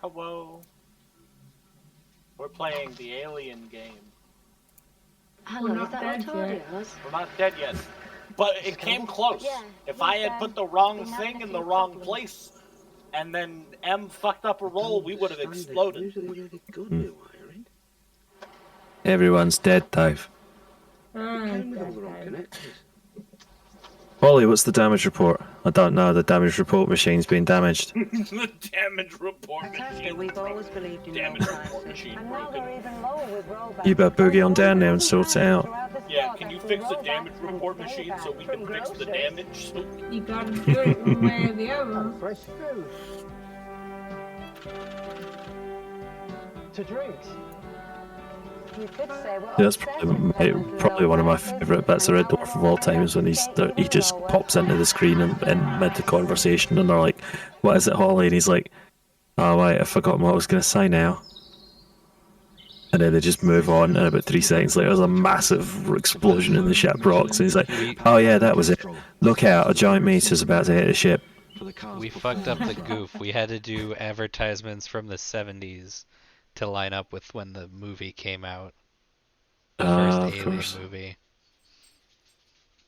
Hello. We're playing the Alien game. Hang We're on, not is that dead what yet. Tardios? We're not dead yet. But it came close. Yeah, If we I had said put the wrong been thing having a in the few wrong problems. place, and then M fucked up a roll, we would have exploded. Usually really good with wiring. Everyone's dead, Dave. Came with all the wrong connectors. Ollie, what's the damage report? I don't know. The damage report machine's been damaged. The damage report Tasker, machine. we've always believed in Damage low report prices. machine And now broken. they're even lower with rollbacks. You better boogie on down there and sort it out. Yeah, can you fix the damage report machine so we can fix the damage? You gotta do it one way or the other. And fresh food. To drinks. You could say we're Yeah, that's obsessed probably one of my favourite bits of Red Dwarf of all time is when he just pops into the screen and mid the conversation and they're like, "What is it, Holly?" And he's like, "Oh right, I've forgotten what I was going to say now." And then they just move on, and about 3 seconds later, there's a massive explosion in the ship rocks, and he's like, "Oh yeah, that was it. Look out, a giant meteor's about to hit the ship." We fucked up the goof. We had to do advertisements from the 70s to line up with when the movie came out. The first Of Alien course. movie.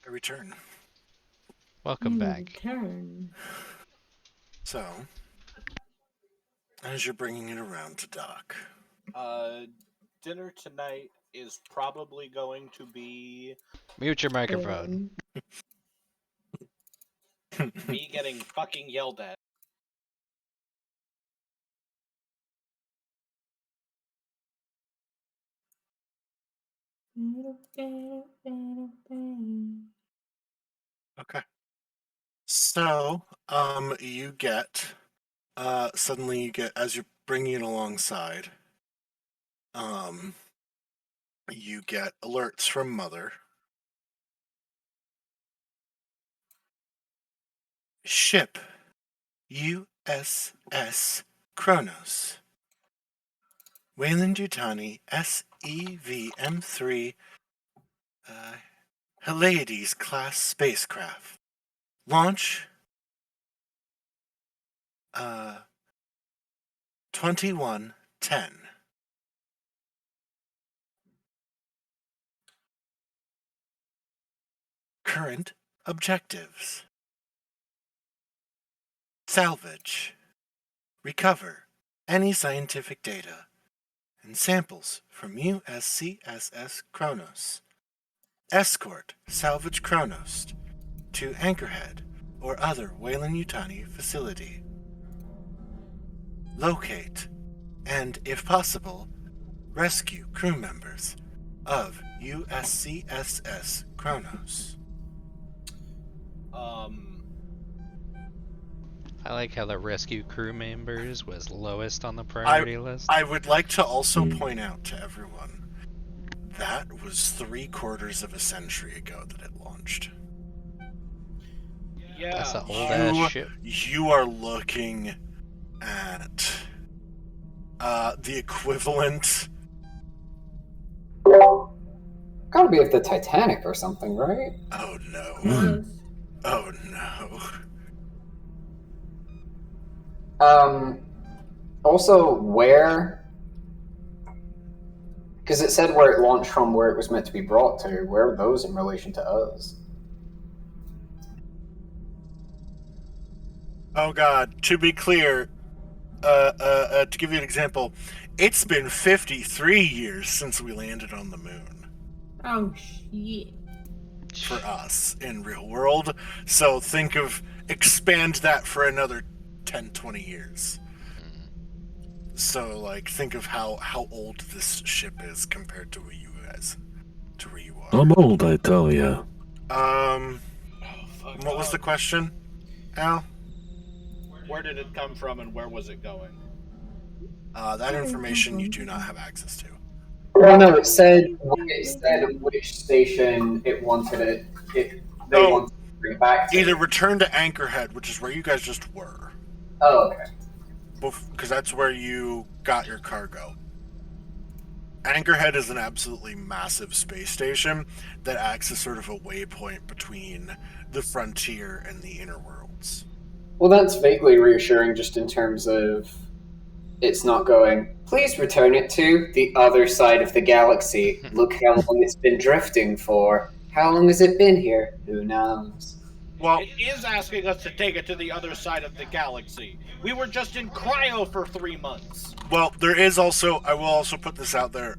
I return. Welcome back. Turn. So, as you're bringing it around to dock, Dinner tonight is probably going to be Mute your microphone. me getting fucking yelled at. okay. So, you get, suddenly you get, as you're bringing it alongside, you get alerts from Mother. Ship USS Kronos. Weyland-Yutani SEVM-3 Hyades class spacecraft. Launch 2110. Current objectives. Salvage. Recover any scientific data and samples from USCSS Kronos. Escort salvage Kronos to Anchorhead or other Weyland-Yutani facility. Locate and, if possible, rescue crew members of USCSS Kronos. I like how the rescue crew members was lowest on the priority list. I would like to also point out to everyone that was 3/4 of a century ago that it launched. Yeah. That's an old ass ship. You are looking at the equivalent. Gotta be of the Titanic or something, right? Oh no. Yes. Oh no. Also, where? Because it said where it launched from, where it was meant to be brought to. Where are those in relation to us? Oh god. To be clear, to give you an example, it's been 53 years since we landed on the moon. Oh shit. For us in real world. So expand that for another 10, 20 years. So, like, think of how old this ship is compared to where you are. I'm old, I tell ya. What was the question, Al? Where did it come from and where was it going? That information you do not have access to. Well, no, it said which station it wanted it. They wanted to bring it back to. Either return to Anchorhead, which is where you guys just were. Oh, okay. because that's where you got your cargo. Anchorhead is an absolutely massive space station that acts as sort of a waypoint between the frontier and the inner worlds. Well, that's vaguely reassuring just in terms of it's not going, please return it to the other side of the galaxy. Look how long it's been drifting for. How long has it been here? Who knows? Well, It is asking us to take it to the other side of the galaxy. We were just in cryo for 3 months. well, there is also, I will also put this out there,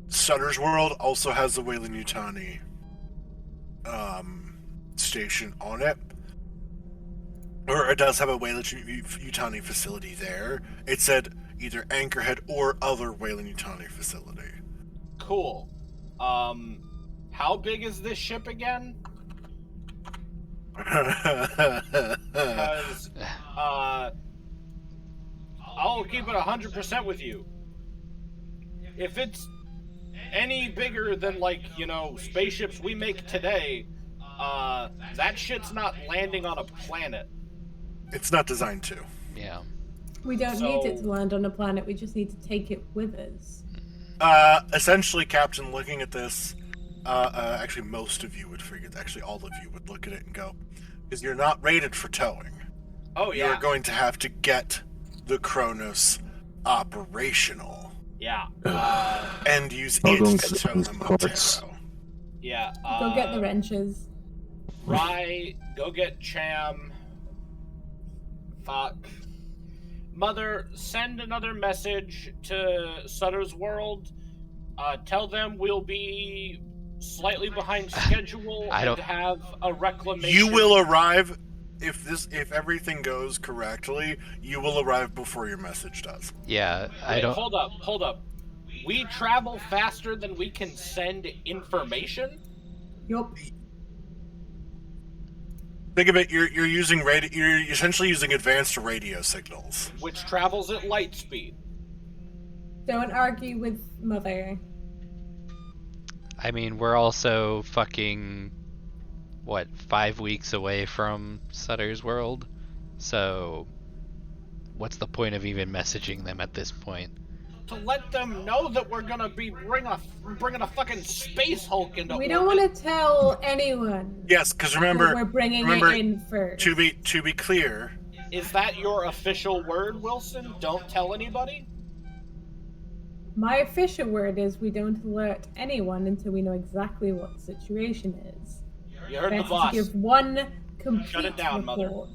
Sutter's World also has the Weyland-Yutani station on it. Or it does have a Weyland-Yutani facility there. It said either Anchorhead or other Weyland-Yutani facility. Cool. How big is this ship again? Because, I'll keep it 100% with you. If it's any bigger than, like, spaceships we make today, that shit's not landing on a planet. It's not designed to. Yeah. We don't need it to land on a planet, we just need to take it with us. Essentially, Captain, looking at this, actually most of you would figure, actually all of you would look at it and go, because you're not rated for towing. Oh, yeah. You're going to have to get the Kronos operational. Yeah. And use I'll it go to and tow suspend them parts. Montero. Yeah. Go get the wrenches. Rye, go get Cham. Fuck. Mother, send another message to Sutter's World. Tell them we'll be slightly behind schedule and have a reclamation. You will arrive if everything goes correctly. You will arrive before your message does. Yeah, Wait, Hold up. We travel faster than we can send information? Yup. Think of it. You're using radio. You're essentially using advanced radio signals, which travels at light speed. Don't argue with Mother. I mean, we're also fucking, 5 weeks away from Sutter's World? So, what's the point of even messaging them at this point? To let them know that we're gonna be bringing a fucking space Hulk into We don't want to tell anyone. Yes, because remember, we're bringing it in first. To be clear, is that your official word, Wilson? Don't tell anybody? My official word is we don't alert anyone until we know exactly what the situation is. You heard Better the boss. to give one complete Shut it down, Mother. report.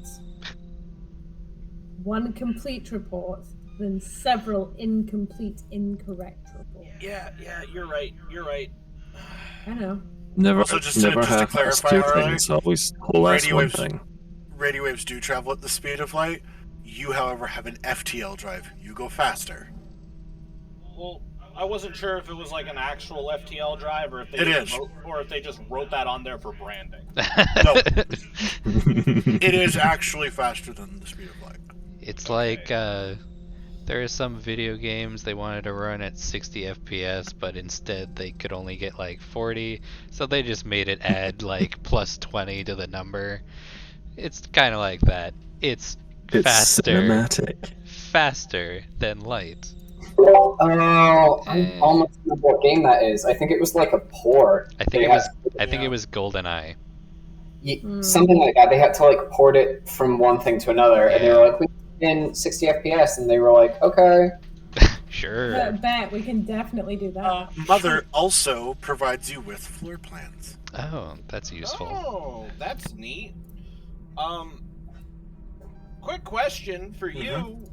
One complete report than several incomplete, incorrect reports. Yeah, you're right. I know. Never just to have clarify, two Harley, things. Always less radio one waves- thing. Radio waves do travel at the speed of light. You, however, have an FTL drive. You go faster. Well, I wasn't sure if it was like an actual FTL drive or if they just wrote that on there for branding. No. It is actually faster than the speed of light. It's like, there are some video games they wanted to run at 60 FPS, but instead they could only get like 40, so they just made it add like plus 20 to the number. It's kind of like that. It's faster. Cinematic. Faster than light. Oh, I almost remember what game that is. I think it was like a port. I think it was GoldenEye. Something like that. They had to like port it from one thing to another, and they were like, "We in 60 FPS," and they were like, "Okay." Sure. Bet we can definitely do that. Mother also provides you with floor plans. Oh, that's useful. Oh, that's neat. Quick question for you.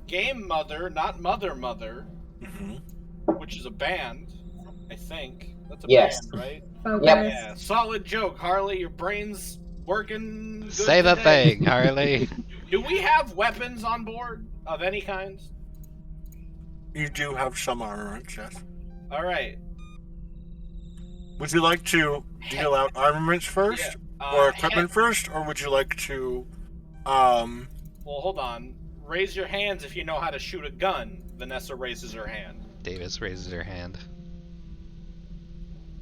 Game Mother, not Mother, which is a band, I think. That's a band, right? Yep. Yeah, solid joke, Harley. Your brain's working good Say the today. thing, Harley. Do we have weapons on board of any kind? You do have some armaments, yes. All right. Would you like to deal out armaments first, or equipment first, or would you like to, Well, hold on. Raise your hands if you know how to shoot a gun. Vanessa raises her hand. Davis raises her hand.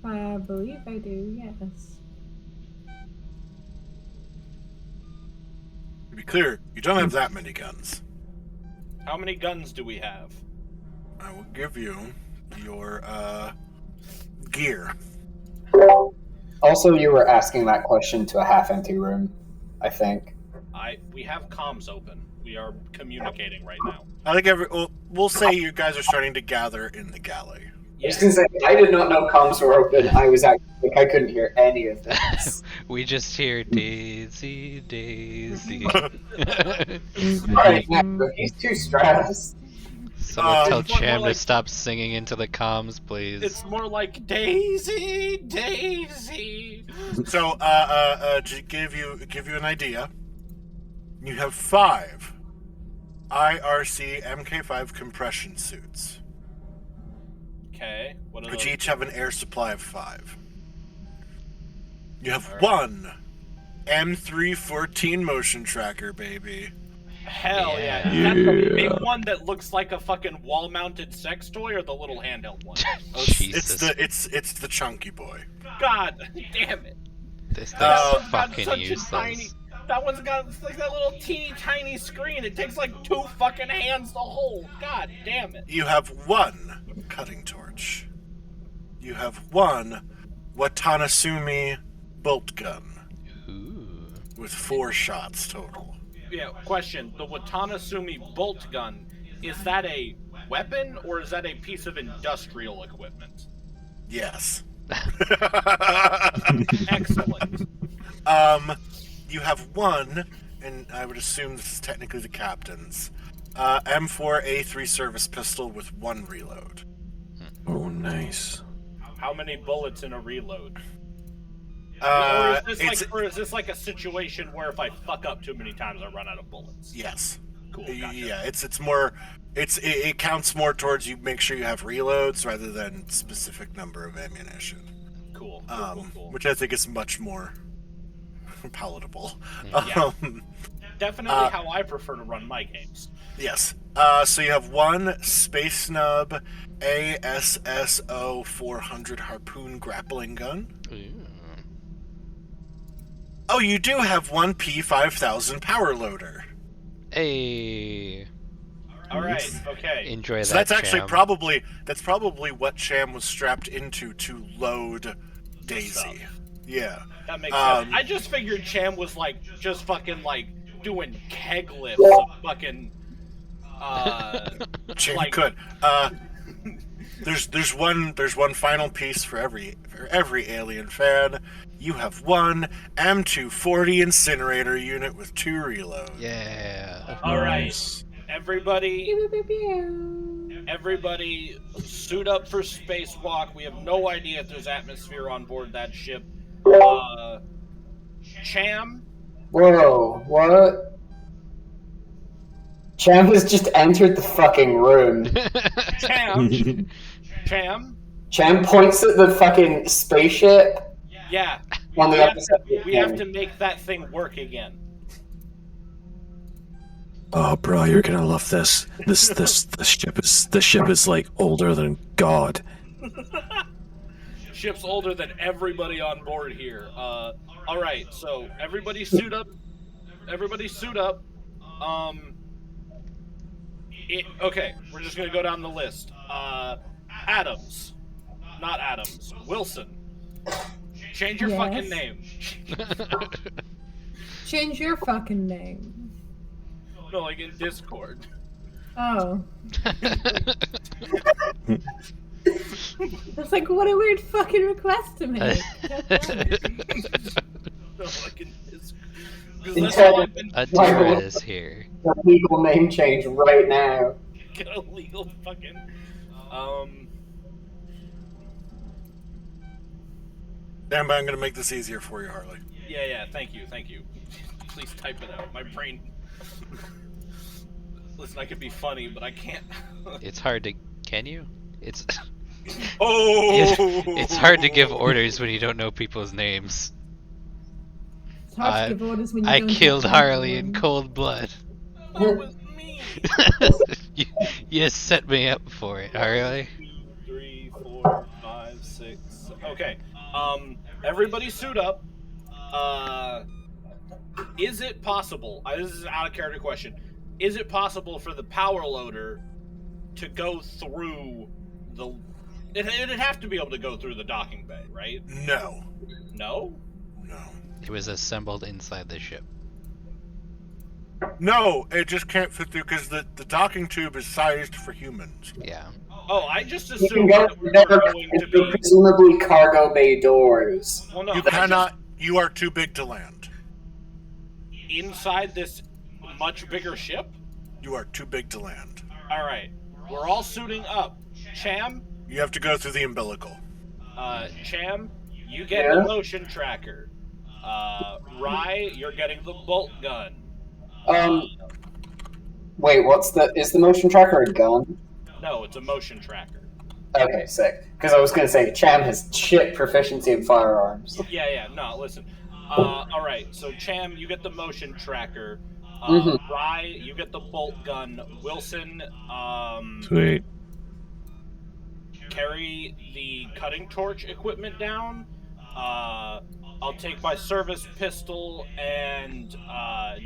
I believe I do, yes. To be clear, you don't have that many guns. How many guns do we have? I will give you your gear. Also, you were asking that question to a half-empty room, I think. We have comms open. We are communicating right now. I think we'll say you guys are starting to gather in the galley. I was gonna say, I did not know comms were open. I was actually like, I couldn't hear any of this. We just hear Daisy, Daisy. Alright, now, he's too stressed. Someone tell It's more Cham to like- stop singing into the comms, please. It's more like Daisy, Daisy. So, to give you an idea, you have 5 IRC Mk5 compression suits, Okay, what are which those? each have an air supply of 5. You have Alright. 1 M314 motion tracker, baby. Hell yeah. Yeah. Is that the big one that looks like a fucking wall-mounted sex toy, or the little handheld one? Jesus. It's the chunky boy. God damn it. This thing's That one's got fucking such a useless. tiny. That one's got like that little teeny tiny screen. It takes like 2 fucking hands to hold. God damn it. You have 1 cutting torch. You have 1 Watanasumi bolt gun Ooh. with 4 shots total. Yeah, question. The Watanasumi bolt gun, is that a weapon or is that a piece of industrial equipment? Yes. Excellent. You have 1, and I would assume this is technically the captain's, M4A3 service pistol with 1 reload. Oh, nice. How many bullets in a reload? Uh, or is this like a situation where if I fuck up too many times, I run out of bullets? Yes. Cool. Gotcha. Yeah, it's more. It counts more towards you make sure you have reloads rather than specific number of ammunition. Cool. Which I think is much more palatable. Yeah. Definitely how I prefer to run my games. Yes. So you have 1 Space Snub ASSO 400 harpoon grappling gun. Ooh. Oh, you do have 1 P5000 power loader. Hey. All right. Okay. Enjoy that. So that's actually Cham. probably what Cham was strapped into to load Daisy. Stuff. Yeah. That makes sense. I just figured Cham was like just fucking like doing keg lifts of fucking Cham like- could. There's one final piece for every alien fan. You have 1 M240 incinerator unit with 2 reloads. Yeah. All right. Nice. Everybody Pew, pew, pew. Everybody, suit up for spacewalk. We have no idea if there's atmosphere on board that ship. Cham, Whoa, what? Cham has just entered the fucking room. Cham, Cham points at the fucking spaceship yeah, on the we other have, side. of we have him. to make that thing work again. Oh, bro, you're gonna love this. This ship is like older than God. Ship's older than everybody on board here. All right, so everybody suit up. Everybody suit up. Okay, we're just gonna go down the list. Adams, not Adams. Wilson. Change your Yes. fucking name. Change your fucking name. No, like in Discord. Oh. That's like, what a weird fucking request to make. No, like in Discord. 'Cause In that's all I've fact- been A Therese here. A legal name change right now. get a legal fucking. Damn, but I'm gonna make this easier for you, Harley. Yeah. Thank you. Please type it out. My brain. Listen, I could be funny, but I can't. It's hard to. Can you? It's. Oh! It's hard to give orders when you don't know people's names. It's hard to give orders when you I don't killed have Harley in anyone. cold blood. That was me. you set me up for it, Harley. 2, 3, 4, 5, 6. Okay. Everybody suit up. Is it possible? This is an out of character question. Is it possible for the power loader to go through the? It'd have to be able to go through the docking bay, right? No. No. No. It was assembled inside the ship. No, it just can't fit through because the docking tube is sized for humans. Yeah. Oh, I just You can assumed go that we there, were going to they're be. presumably cargo bay doors. Well, no, You cannot. You are too big to land. Inside this much bigger ship. You are too big to land. All right, we're all suiting up. Cham, You have to go through the umbilical. Cham, you get Yeah? the motion tracker. Rye, you're getting the bolt gun. Wait, is the motion tracker a gun? No, it's a motion tracker. Okay, sick. Because I was gonna say, Cham has shit proficiency in firearms. Yeah, no, listen. All right, so Cham, you get the motion tracker. Mhm. Rye, you get the bolt gun. Wilson, Sweet. carry the cutting torch equipment down. I'll take my service pistol, and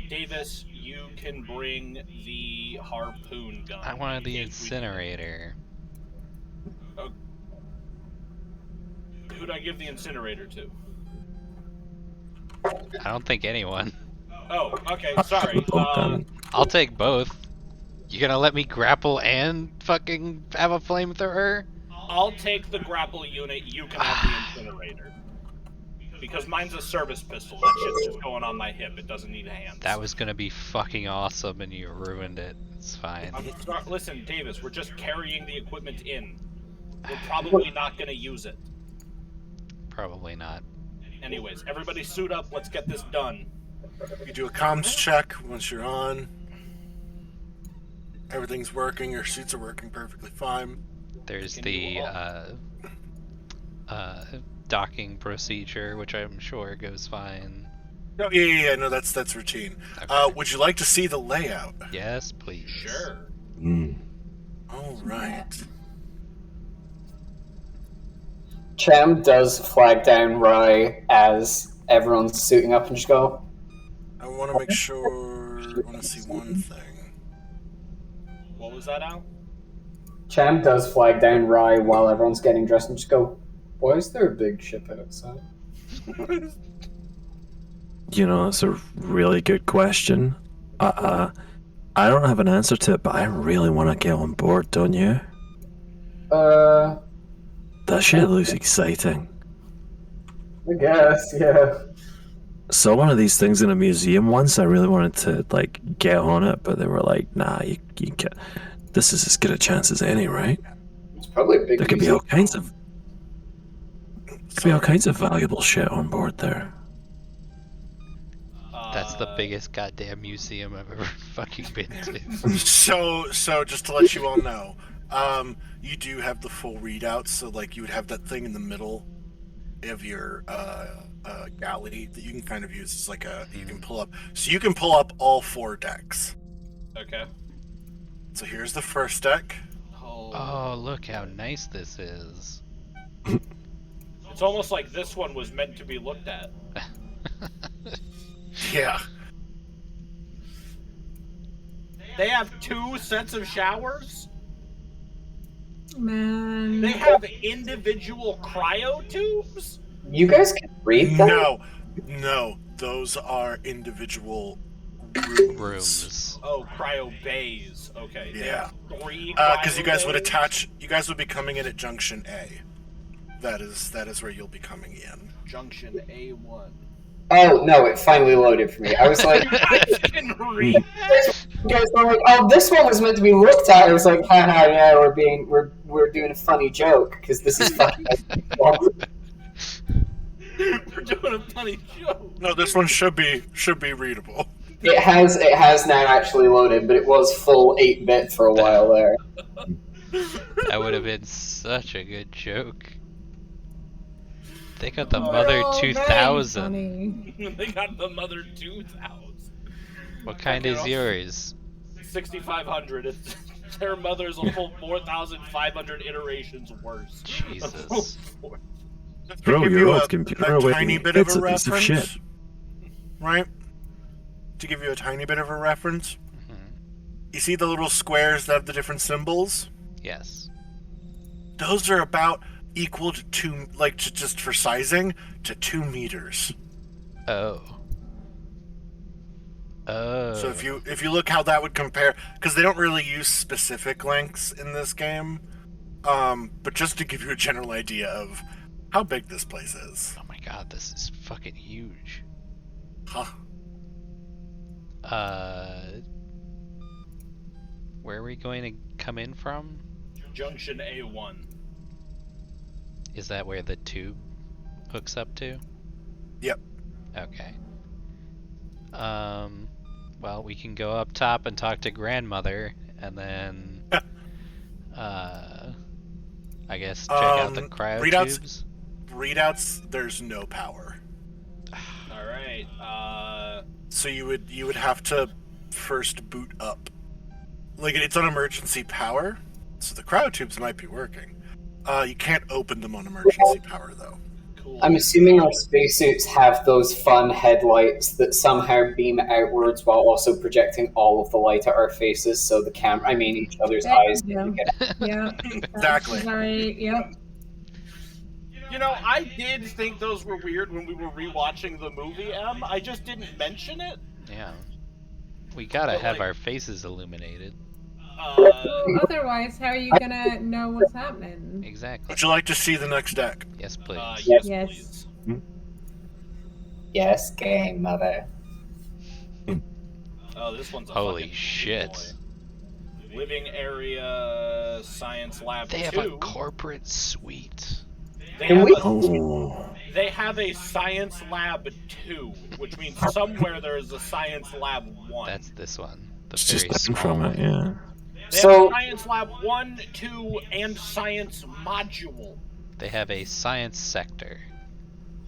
Davis, you can bring the harpoon gun. I wanted the incinerator. Who'd I give the incinerator to? I don't think anyone. Oh, okay, sorry. I'll take both. You gonna let me grapple and fucking have a flamethrower? I'll take the grapple unit, you can have the incinerator. Because mine's a service pistol, that shit's just going on my hip, it doesn't need hands. That was gonna be fucking awesome and you ruined it. It's fine. Listen, Davis, we're just carrying the equipment in. We're probably not gonna use it. Probably not. Anyways, everybody suit up, let's get this done. You do a comms check once you're on. Everything's working, your suits are working perfectly fine. There's the docking procedure, which I'm sure goes fine. Oh, yeah, no, that's routine. Okay. Would you like to see the layout? Yes, please. Sure. All right. Cham does flag down Rye as everyone's suiting up and just go, I want to make sure. I want to see one thing. What was that, Al? Cham does flag down Rye while everyone's getting dressed and just go, why is there a big ship outside? You know, that's a really good question. I don't have an answer to it, but I really want to get on board, don't you? That shit looks exciting. I guess, yeah. Saw one of these things in a museum once. I really wanted to like get on it, but they were like, "Nah, you can't. This is as good a chance as any, right?" It's probably a big There could be museum. all kinds of valuable shit on board there. That's the biggest goddamn museum I've ever fucking been to. So just to let you all know, you do have the full readout. So like you would have that thing in the middle of your galley that you can kind of use as like you can pull up. So you can pull up all 4 decks. Okay. So here's the first deck. Oh, look how nice this is. It's almost like this one was meant to be looked at. Yeah. They have 2 sets of showers? Man. They have individual cryo tubes? You guys can read that? No, those are individual rooms. Oh, cryo bays. Okay. They Yeah. have 3 Because you cryo guys would bays? attach. You guys would be coming in at Junction A. That is where you'll be coming in. Junction A1. Oh, no, it finally loaded for me. I was like, I can read that? you guys were like, oh, this one was meant to be looked at. I was like, haha, yeah, we're doing a funny joke, because this is fucking We're doing a funny joke. No, this one should be readable. It has now actually loaded, but it was full 8-bit for a while there. That would have been such a good joke. They got the Mother 2000. They got the Mother 2000. What kind is yours? 6500. Their mother's a full 4,500 iterations worse. Jesus. Throw Give your you old a computer away. tiny bit of It's a a piece of reference, shit. right? to give you a tiny bit of a reference, Mhm. you see the little squares that have the different symbols? Yes. Those are about equal to just for sizing, to 2 meters. Oh. Oh. So if you look how that would compare, because they don't really use specific lengths in this game, but just to give you a general idea of how big this place is. Oh my god, this is fucking huge. Huh. Where are we going to come in from? Junction A1. Is that where the tube hooks up to? Yep. Okay. Well, we can go up top and talk to grandmother, and then, I guess check out the cryo tubes. Readouts, there's no power. All right. So you would have to first boot up. Like, it's on emergency power, so the cryo tubes might be working. You can't open them on emergency power, though. Cool. I'm assuming our spacesuits have those fun headlights that somehow beam outwards while also projecting all of the light at our faces, so each other's eyes. Yeah. Yeah. Exactly. Yep. You know, I did think those were weird when we were rewatching the movie, Em. I just didn't mention it. Yeah. We gotta But, have like- our faces illuminated. Well, otherwise, how are you gonna know what's happening? Exactly. Would you like to see the next deck? Yes, please. Yes, Yes. please. Yes, game mother. Oh, this one's a Holy fucking shit. boy. Living area, science lab They have 2. a corporate suite. They Can have we- a- Oh. They have a science lab 2, which means somewhere there is a science lab 1. That's this one. The It's very just small from one. it, yeah. They So- have science lab 1, 2, and science module. They have a science sector.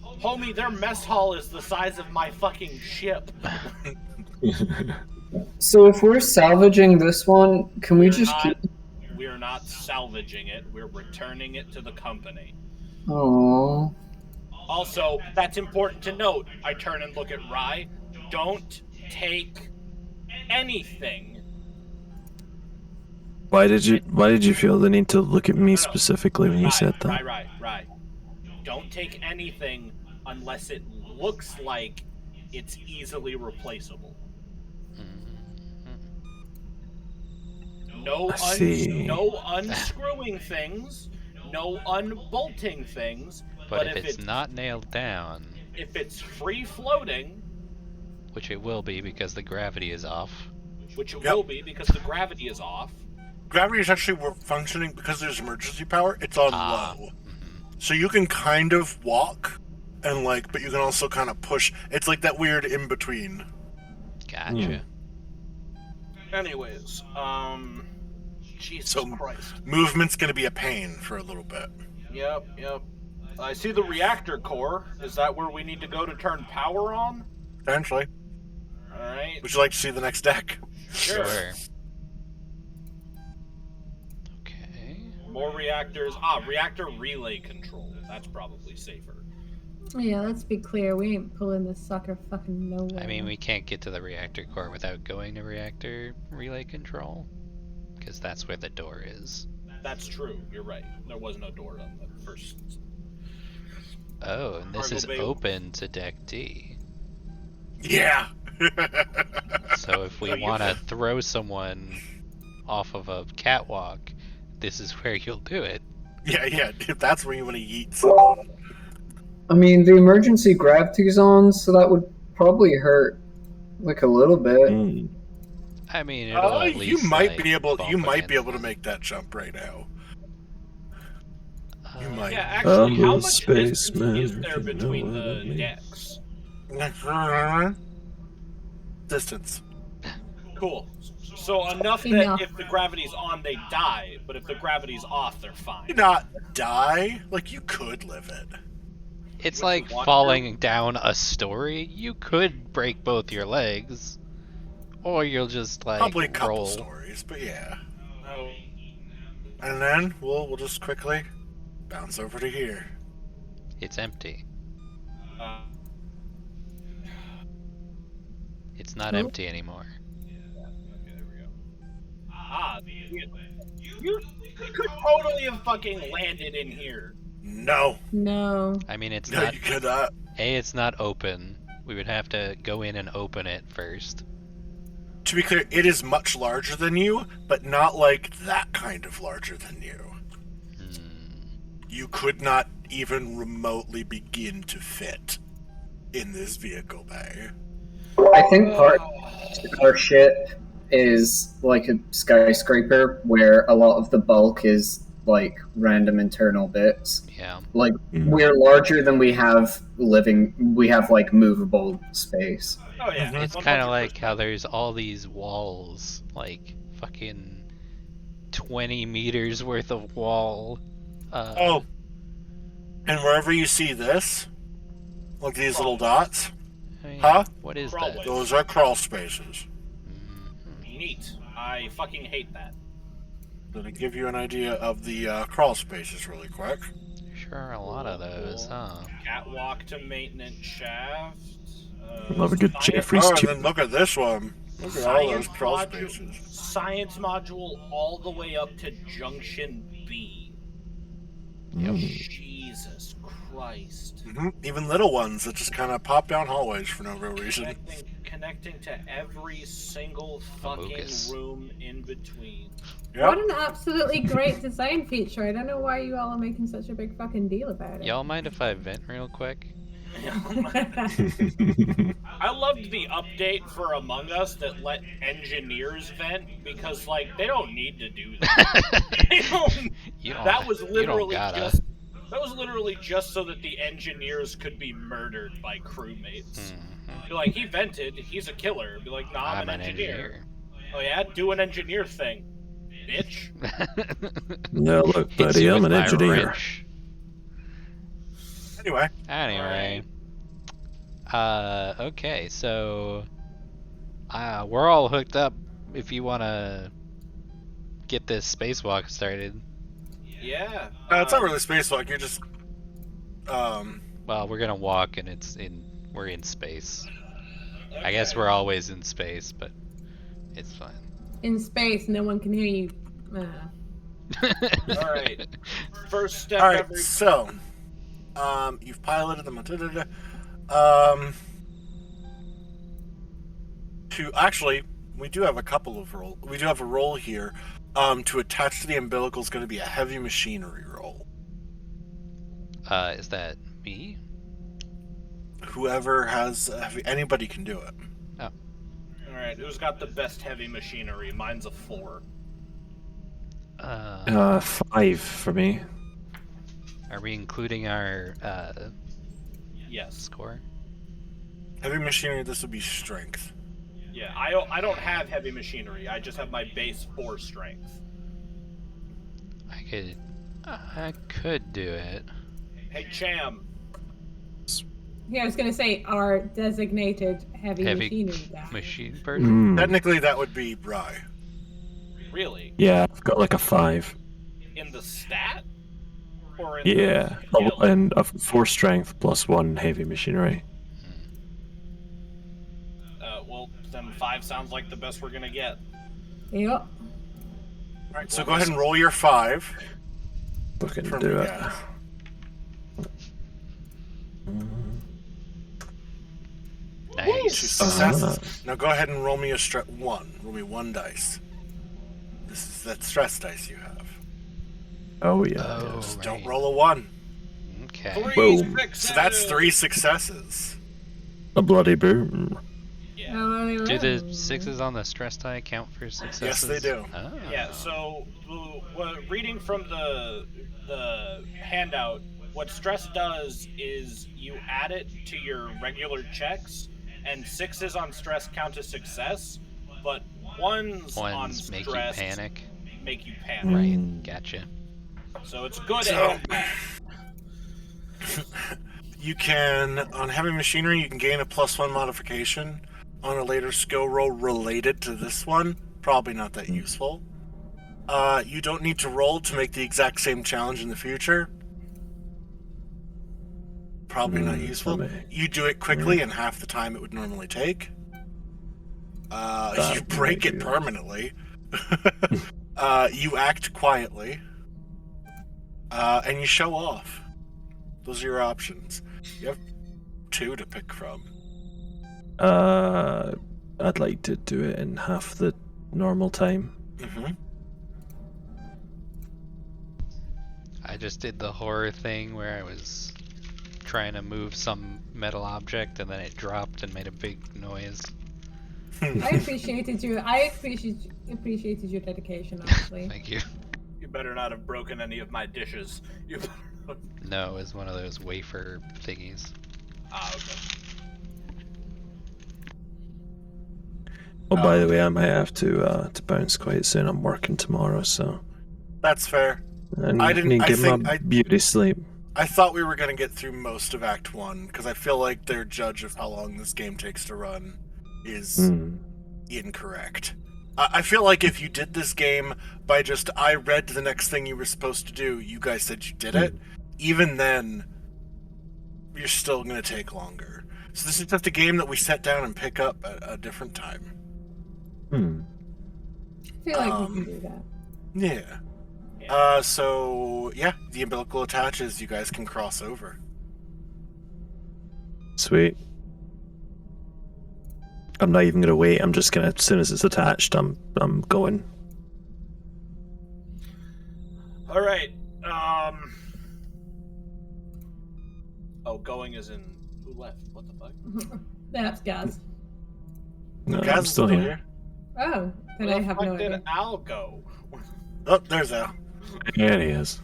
Homie, their mess hall is the size of my fucking ship. So if we're salvaging this one, can we just keep... We're not salvaging it. We're returning it to the company. Oh. Also, that's important to note. I turn and look at Rye. Don't take anything. Why did you feel the need to look at me No. specifically when you said that? Right. Don't take anything unless it looks like it's easily replaceable. No, I see. no unscrewing things, no unbolting things. But if it's not nailed down, if it's free floating, which it will be because the gravity is off. which it Yep. will be because the gravity is off. Gravity is actually functioning because there's emergency power. It's on low. Mhm. So you can kind of walk, and but you can also kind of push. It's like that weird in between. Gotcha. Anyways, Jesus So- Christ. Movement's going to be a pain for a little bit. Yep. I see the reactor core. Is that where we need to go to turn power on? Potentially. Alright. Would you like to see the next deck? Sure. Okay. More reactors. Reactor relay control. That's probably safer. Yeah, let's be clear. We ain't pulling this sucker fucking nowhere. I mean, we can't get to the reactor core without going to reactor relay control, because that's where the door is. That's true. You're right. There was no door on the first. Oh, and this Cargo is bay. open to deck D. Yeah. So if we want to throw someone off of a catwalk, this is where you'll do it. yeah. If that's where you want to yeet someone. I mean, the emergency gravity's on, so that would probably hurt, a little bit. Mm. I mean, it'll at least you might like, be able. bump You might be against able to it. make that jump right now. You might. Yeah, actually, I'm how a much distance spaceman, is there if you know between what I the mean. decks? Distance. Cool. So enough that Enough. if the gravity's on, they die, but if the gravity's off, they're fine. You not die. You could live it. It's Would like you want falling down a story. You could break both your legs, or you'll just Probably a couple roll. stories, but yeah. Oh, And then we'll just quickly bounce over to here. It's empty. uh, It's not Oh. empty anymore. Okay, there we go. You could totally have fucking landed in here. No. No. I mean, it's No, not. you cannot. It's not open. We would have to go in and open it first. To be clear, it is much larger than you, but not like that kind of larger than you. You could not even remotely begin to fit in this vehicle bay. I think part of our ship is like a skyscraper where a lot of the bulk is like random internal bits. Yeah. Like we're larger than we have like movable space. Oh yeah, It's 100%. kind of like how there's all these walls, like fucking 20 meters worth of wall. Oh. And wherever you see this, like these little dots, huh? What is Crawl that? space. Those are crawl spaces. Neat. I fucking hate that. So to give you an idea of the crawl spaces really quick. Sure are a lot of those, huh? Catwalk to maintenance shaft. Love a good science- Jeffrey's Oh, and chip. then look at this one. Look at all those Science crawl module- spaces. Science module all the way up to Junction B. Jesus Christ. Even little ones that just kind of pop down hallways for no real reason. Connecting to every single fucking Amogus. room in between. What an absolutely great design feature. I don't know why you all are making such a big fucking deal about it. Y'all mind if I vent real quick? I loved the update for Among Us that let engineers vent because, like, they don't need to do that. That was literally just so that the engineers could be murdered by crewmates. Be like, he vented, he's a killer. Be like, nah, I'm an engineer. Oh yeah, do an engineer thing, bitch. No, look, Hits buddy, you I'm with an my engineer. wrench. Anyway. Okay, so we're all hooked up if you want to get this spacewalk started. Yeah. It's not really spacewalk, you're just Well, we're gonna walk and we're in space. I guess we're always in space, but it's fine. In space, no one can hear you. Alright. First step. Alright, so you've piloted them. Actually, we do have a couple of roll. We do have a roll here. To attach to the umbilical is going to be a heavy machinery roll. Is that me? Whoever has anybody can do it. Oh. Alright, who's got the best heavy machinery? Mine's a 4. 5 for me. Are we including our Yes. score? Heavy machinery. This would be strength. Yeah, I don't have heavy machinery. I just have my base 4 strength. I could do it. Hey, Cham. Yeah, I was gonna say our designated heavy machinery guy. Machine person. Technically, that would be Rye. Really? Yeah, I've got like a 5. In the stat? Or in Yeah, the skill? and a 4 strength plus 1 heavy machinery. Well, then 5 sounds like the best we're gonna get. Yep. Alright, so go ahead and roll your 5. Fucking For do me, it. yeah. Nice. 2 successes. Now go ahead and roll me a 1. Roll me 1 dice. This is that stress dice you have. Oh yeah. Just don't roll a 1. Okay. 3 Boom. successes! So that's 3 successes. A bloody boom. Yeah. Do the 6s on the stress die count for successes? Yes, they do. Oh. Yeah, so reading from the handout, what stress does is you add it to your regular checks, and 6s on stress count as success, but 1s on make stress you panic. make you panic. Right, gotcha. So it's good So- and bad. You can, on heavy machinery, you can gain a +1 modification on a later skill roll related to this one. Probably not that useful. You don't need to roll to make the exact same challenge in the future. Probably not useful. for me. You do it quickly in half the time it would normally take. You break it permanently. You act quietly. And you show off. Those are your options. You have 2 to pick from. I'd like to do it in half the normal time. Mm-hmm. I just did the horror thing where I was trying to move some metal object and then it dropped and made a big noise. I appreciated you. I appreciated your dedication, honestly. Thank you. You better not have broken any of my dishes. You better not... No, it was one of those wafer thingies. Ah, okay. Oh, by the way, I might have to bounce quite soon. I'm working tomorrow, so That's fair. I need to get my beauty sleep. I thought we were going to get through most of Act 1, because I feel like their judge of how long this game takes to run is incorrect. I feel like if you did this game by just, I read the next thing you were supposed to do, you guys said you did it, even then, you're still going to take longer. So this is just a game that we set down and pick up at a different time. I feel like we can do that. Yeah. So, yeah, the umbilical attaches, you guys can cross over. Sweet. I'm not even gonna wait. I'm just gonna, as soon as it's attached, I'm going. All right. Oh, going is in. Who left? What the fuck? That's Gaz. No, Gaz I'm is still here. Oh, then I have no idea. Did Al go? Oh, there's Al. Yeah, he is.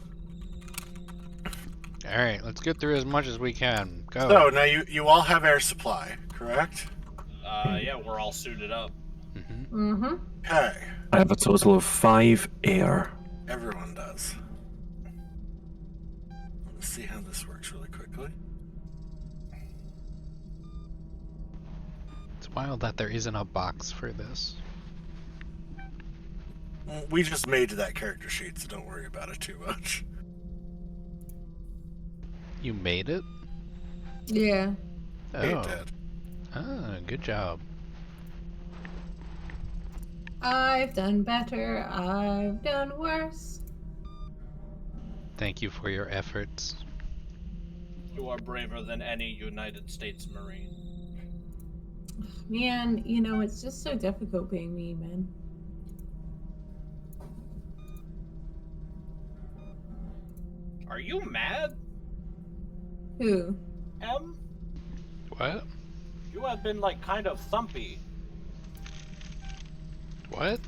Alright, let's get through as much as we can. Go. So, now you all have air supply, correct? Yeah, we're all suited up. Okay. I have a total of 5 air. Everyone does. Let's see how this works really quickly. It's wild that there isn't a box for this. We just made that character sheet, so don't worry about it too much. You made it? Yeah. Oh. It did. Ah, good job. I've done better. I've done worse. Thank you for your efforts. You are braver than any United States Marine. Man, you know, it's just so difficult being me, man. Are you mad, Who? Em? What? You have been, like, kind of thumpy. What?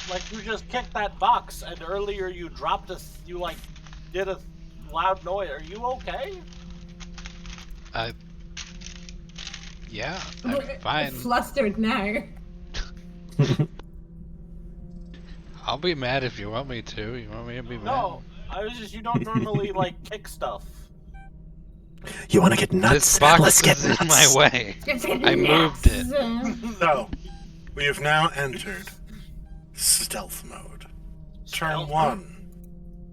Like, you just kicked that box, and earlier you dropped you, like, did a loud noise. Are you okay? Yeah, I'm fine. Flustered now. I'll be mad if you want me to. You want me to be mad? No, I was just, you don't normally, like, kick stuff. You want to get nuts? This box Let's get is nuts. in my way. I moved it. So, we have now entered stealth mode. Turn Stealth 1.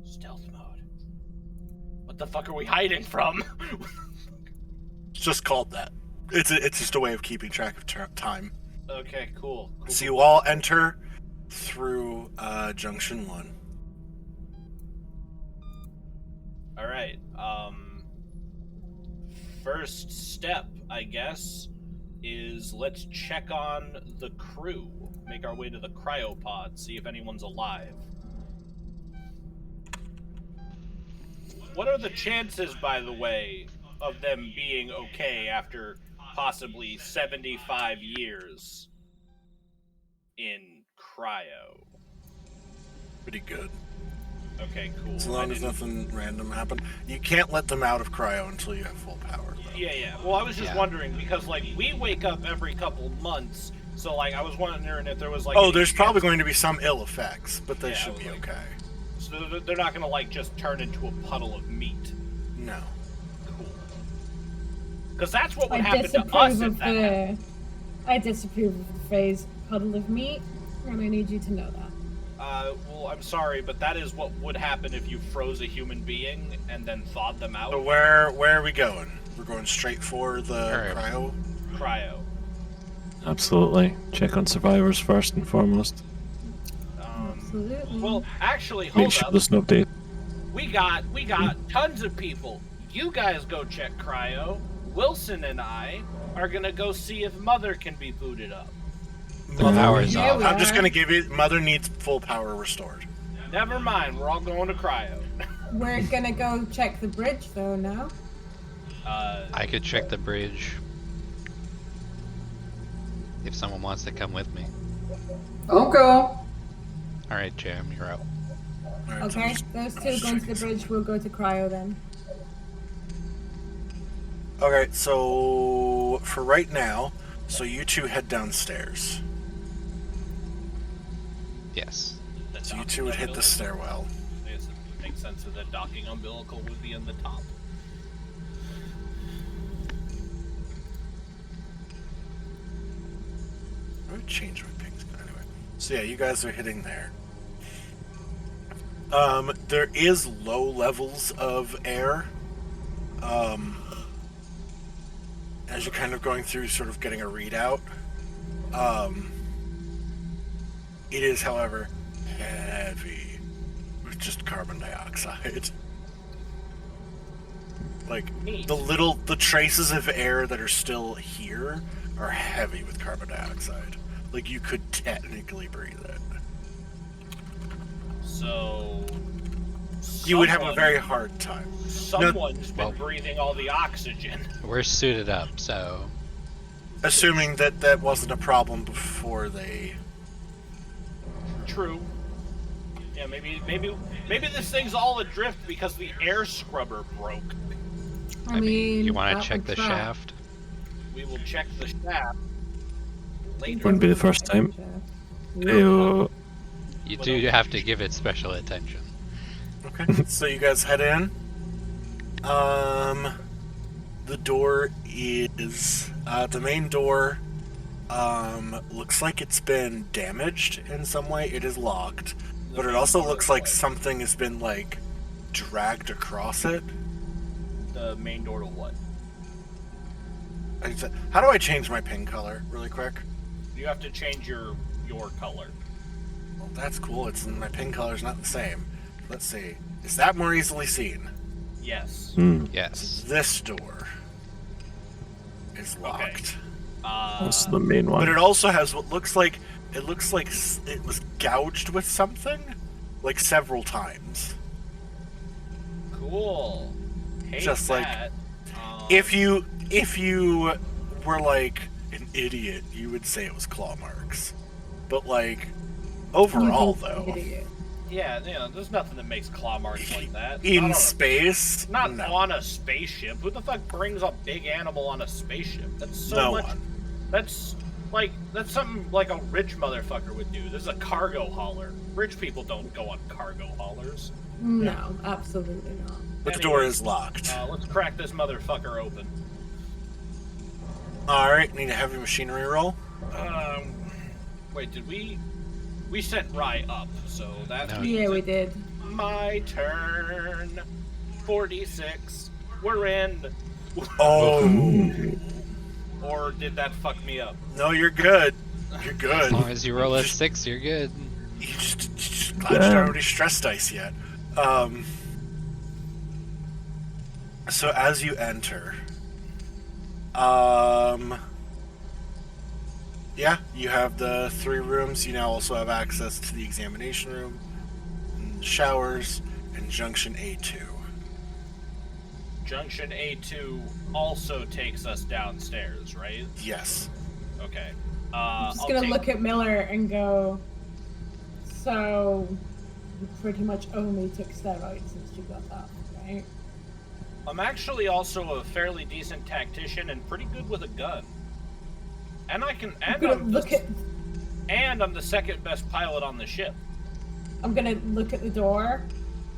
Stealth mode. What the fuck are we hiding from? It's just called that. It's just a way of keeping track of time. Okay, cool. So you all enter through Junction 1. Alright, first step, I guess, is let's check on the crew. Make our way to the cryopod, see if anyone's alive. What are the chances, by the way, of them being okay after possibly 75 years in cryo? Pretty good. Okay, cool. As long as nothing random happened. You can't let them out of cryo until you have full power, though. Yeah. Well, I was just wondering, because, like, we wake up every couple months, so, like, I was wondering if there was, like... Oh, there's probably going to be some ill effects, but they should be okay. So they're not gonna, like, just turn into a puddle of meat. No. Cool. Because that's what would happen to us if that happened. I disapprove of the phrase puddle of meat, and I need you to know that. Well, I'm sorry, but that is what would happen if you froze a human being and then thawed them out. So where are we going? We're going straight for the cryo? Cryo. Absolutely. Check on survivors first and foremost. Absolutely. Well, actually, Make hold sure up. there's no data. We got tons of people. You guys go check Cryo. Wilson and I are gonna go see if Mother can be booted up. The power's Yeah, off. we I'm just are. gonna give you. Mother needs full power restored. Never mind, we're all going to Cryo. We're gonna go check the bridge though now. I could check the bridge. If someone wants to come with me. I'll go. Alright, Jam, you're up. All right, so Okay, just- those I'm two just going to the checking bridge. We'll go to Cryo then. Okay, so for right now, so you two head downstairs. Yes. So you two would hit the stairwell. I guess it would make sense that the docking umbilical would be in the top. I would change my pings anyway. So yeah, you guys are hitting there. There is low levels of air. As you're kind of going through, sort of getting a readout. It is, however, heavy with just carbon dioxide. Like Neat. the traces of air that are still here are heavy with carbon dioxide. Like you could technically breathe it. So You would have a very hard time. Someone's been well- breathing all the oxygen. We're suited up, so Assuming that that wasn't a problem before they. True. Yeah, maybe this thing's all adrift because the air scrubber broke. I mean, you want that to check would the track. shaft? We will check the shaft later. Wouldn't be the first time. Yeah. Ew. You do have to give it special attention. Okay. So you guys head in. The door is the main door. Looks like it's been damaged in some way. It is locked, but it also looks like something has been like dragged across it. The main door to what? How do I change my pin color really quick? You have to change your color. Well, that's cool. It's my pin color's not the same. Let's see. Is that more easily seen? Yes. Yes. This door is locked. That's the main one. But it also has what looks like it was gouged with something, like several times. Cool. Hate Just like- that. If you were like an idiot, you would say it was claw marks. But like overall though, Yeah, there's nothing that makes claw marks like that. in Not on a- space, Not no. on a spaceship. Who the fuck brings a big animal on a spaceship? That's so No much. one. That's something like a rich motherfucker would do. This is a cargo hauler. Rich people don't go on cargo haulers. No, absolutely not. But the door is locked. Let's crack this motherfucker open. All right, need a heavy machinery roll. Wait, did we sent Rye up? So that No. means Yeah, we it's did. my turn. 46. We're in. Oh Or did that fuck me up? no, you're good. You're As good. long as you roll a Just- 6, you're good. You just glad you don't have any stress dice yet. So as you enter, yeah, you have the 3 rooms. You now also have access to the examination room, and showers, and junction A2. Junction A2 also takes us downstairs, right? Yes. Okay. I'm just I'll gonna take- look at Miller and go, so you pretty much only took steroids since you got that, right? I'm actually also a fairly decent tactician and pretty good with a gun. And I can. I'm And gonna I'm look at. And I'm the second best pilot on the ship. I'm gonna look at the door,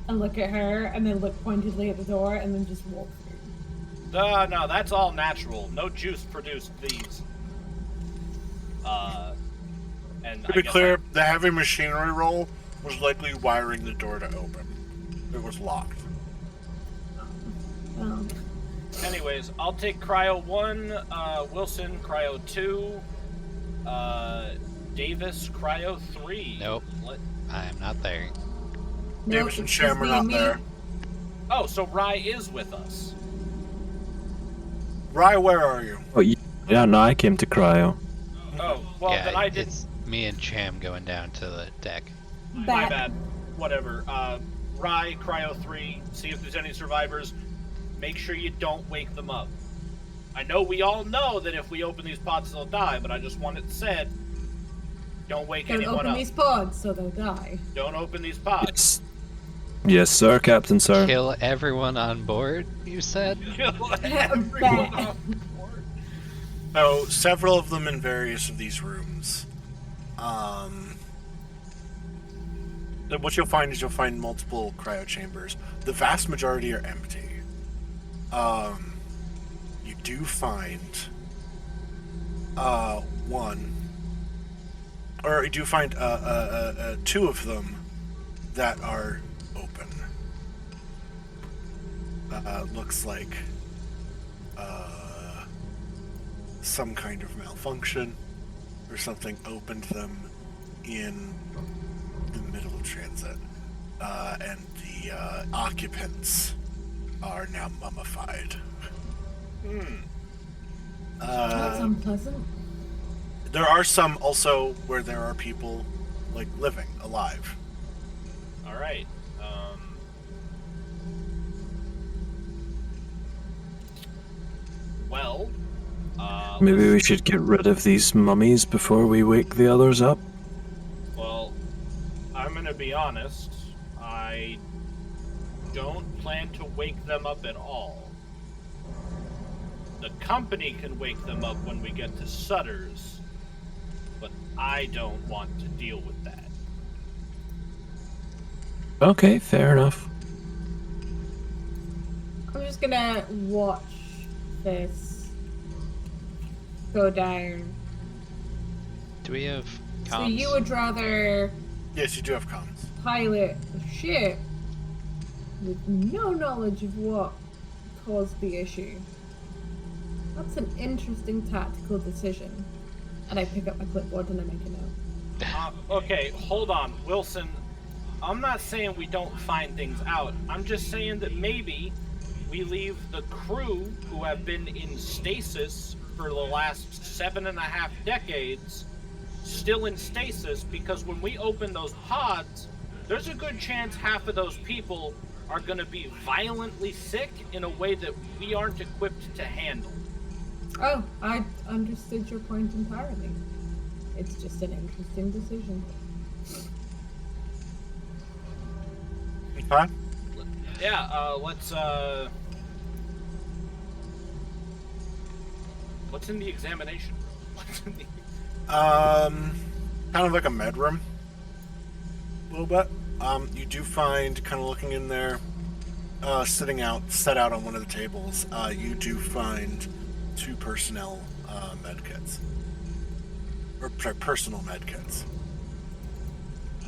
and look at her, and then look pointedly at the door, and then just walk through. No, that's all natural. No juice produced these. And To be clear, the heavy machinery roll was likely wiring the door to open. It was locked. Anyways, I'll take Cryo 1, Wilson, Cryo 2. Davis, Cryo 3. Nope. I am not there. Davis and it's Sham just are me not and me. there. Oh, so Rye is with us. Rye, where are you? Oh, yeah, no, I came to cryo. Oh, well, yeah, then I didn't. it's me and Cham going down to the deck. My bad. Whatever. Rye, Cryo 3, see if there's any survivors. Make sure you don't wake them up. I know we all know that if we open these pods, they'll die, but I just want it said. Don't wake Don't anyone open up. these pods so they'll die. Don't open these pods. Yes, sir, Captain, sir. Kill everyone on board, you said? Kill everyone on board. So, several of them in various of these rooms. What you'll find is you'll find multiple cryo chambers. The vast majority are empty. You do find one, or you do find two of them that are open. Looks like some kind of malfunction or something opened them in the middle of transit, and the occupants are now mummified. That's unpleasant. There are some also where there are people like living, alive. All right. Well. Maybe we should get rid of these mummies before we wake the others up. Well, I'm gonna be honest. I don't plan to wake them up at all. The company can wake them up when we get to Sutter's, but I don't want to deal with that. Okay, fair enough. I'm just gonna watch this go down. Do we have comms? So you would rather Yes, you do have comms. pilot a ship with no knowledge of what caused the issue. That's an interesting tactical decision. And I pick up my clipboard and I make a note. Okay, hold on, Wilson. I'm not saying we don't find things out. I'm just saying that maybe we leave the crew who have been in stasis for the last 7.5 decades still in stasis, because when we open those pods, there's a good chance half of those people are going to be violently sick in a way that we aren't equipped to handle. Oh, I understood your point entirely. It's just an interesting decision. Huh? Yeah, let's, what's in the examination room? What's in the... Kind of like a med room. A little bit. You do find, kind of looking in there, set out on one of the tables, you do find 2 personnel medkits. Or, sorry, personal medkits.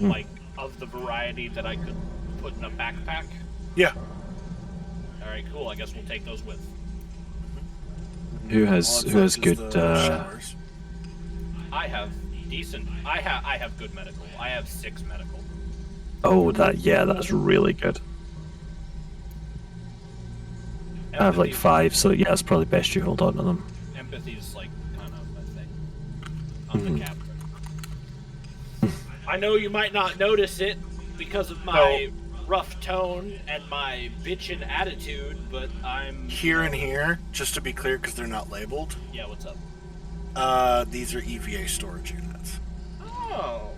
Like, of the variety that I could put in a backpack? Yeah. Alright, cool. I guess we'll take those with. Who has good showers. I have decent... I have good medical. I have 6 medical. Oh, that's really good. I have like 5, so yeah, it's probably best you hold on to them. Empathy's like kind of a thing. I'm the captain. I know you might not notice it because of my rough tone and my bitchin' attitude, but I'm... Here and here, just to be clear, because they're not labeled. Yeah, what's up? These are EVA storage units. Oh.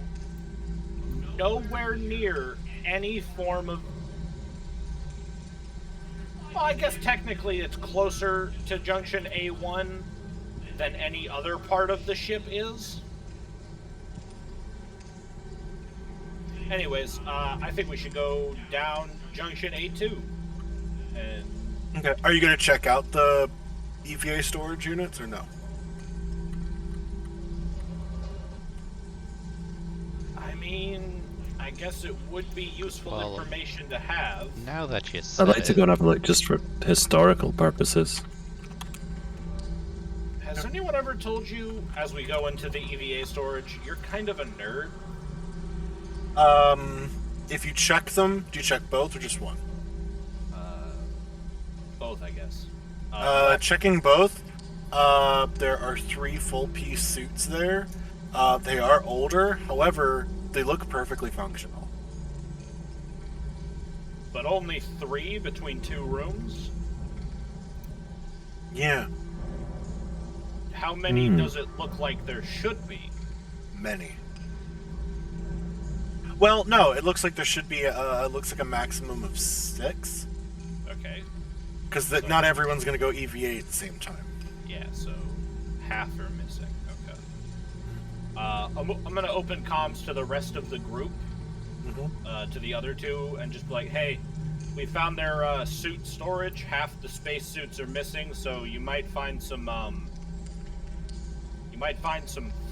Nowhere near any form of... Well, I guess technically it's closer to Junction A1 than any other part of the ship is. Anyways, I think we should go down Junction A2. And... Okay. Are you going to check out the EVA storage units or no? I mean, I guess it would be useful information to have. Now that you said I'd like to go and have a look just for historical purposes. Okay. Has anyone ever told you, as we go into the EVA storage, you're kind of a nerd? If you check them, do you check both or just one? Both, I guess. Checking both, there are 3 full-piece suits there. They are older, however, they look perfectly functional. But only 3 between 2 rooms? Yeah. How many does it look like there should be? Many. Well, no, it looks like there should be it looks like a maximum of 6. Okay. Because not everyone's going to go EVA at the same time. Yeah, so half are missing. Okay. I'm going to open comms to the rest of the group, to the other 2, and just be like, hey, we found their suit storage. Half the space suits are missing, so you might find some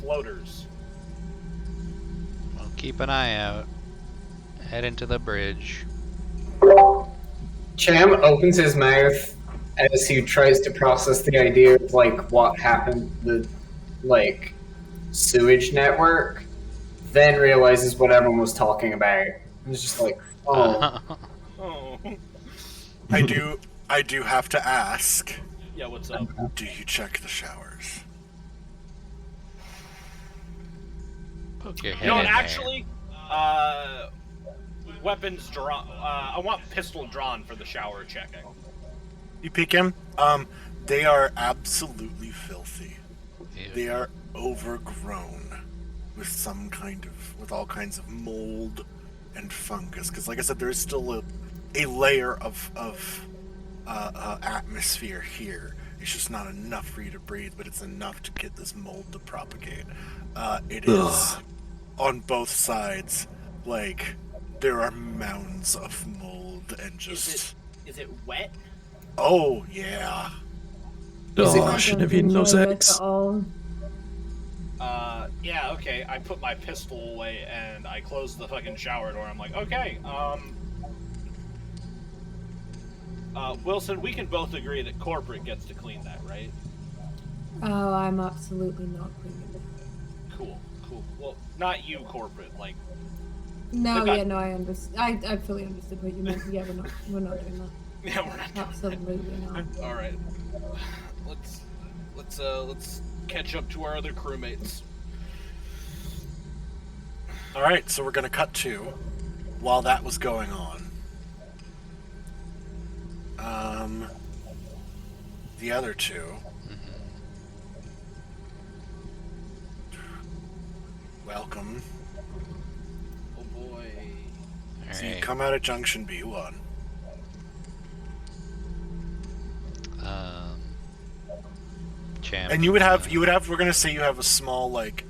floaters. Well, keep an eye out. Head into the bridge. Cham opens his mouth as he tries to process the idea of like what happened to the like sewage network, then realizes what everyone was talking about. He's just like, oh. Oh. I do have to ask. Yeah, what's up? Do you check the showers? Poke your head You know, in actually, weapons drawn. I want pistol drawn for the shower checking. You peek him. They are absolutely filthy. there. They are overgrown with with all kinds of mold and fungus. Because, like I said, there is still a layer of atmosphere here. It's just not enough for you to breathe, but it's enough to get this mold to propagate. It is on both sides. Like, there are mounds of mold and just. Is it wet? Oh yeah. Oh, I shouldn't have eaten those eggs. Yeah, okay. I put my pistol away and I closed the fucking shower door. I'm like, okay, Wilson, we can both agree that corporate gets to clean that, right? Oh, I'm absolutely not cleaning it. Cool. Well, not you, corporate, like... No, yeah, no, I understand. I fully understood what you meant. Yeah, we're not doing that. Yeah, we're not doing Absolutely not. All right. Let's catch up to our other crewmates. All right, so we're gonna cut to while that was going on. The other 2. Welcome. Oh boy. So you come out of Junction B1. Champ. And you would have, we're gonna say you have a small, like,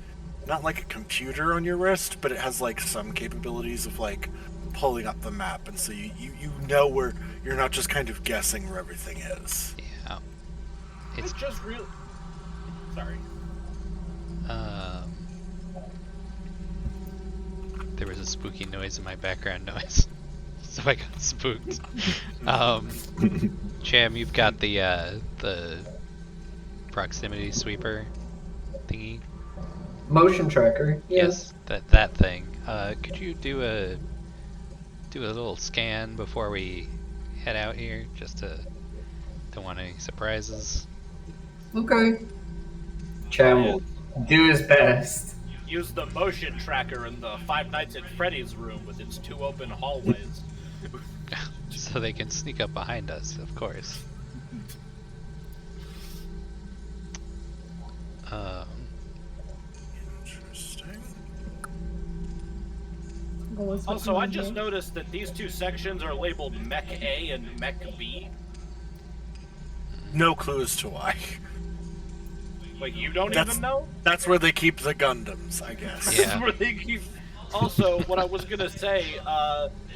not like a computer on your wrist, but it has like some capabilities of like pulling up the map, and so you know where you're not just kind of guessing where everything is. Yeah. It's just real. Sorry. There was a spooky noise in my background noise, so I got spooked. Cham, you've got the proximity sweeper thingy. Motion tracker. Yeah. Yes, that thing. Could you do a little scan before we head out here? Just to don't want any surprises. Okay. Cham will do his best. Use the motion tracker in the Five Nights at Freddy's room with its 2 open hallways. So they can sneak up behind us, of course. Interesting. Also, I just noticed that these 2 sections are labeled Mech A and Mech B. No clue as to why. Like, you don't even know? That's where they keep the Gundams, I guess. Yeah. That's where they keep... Also, what I was gonna say,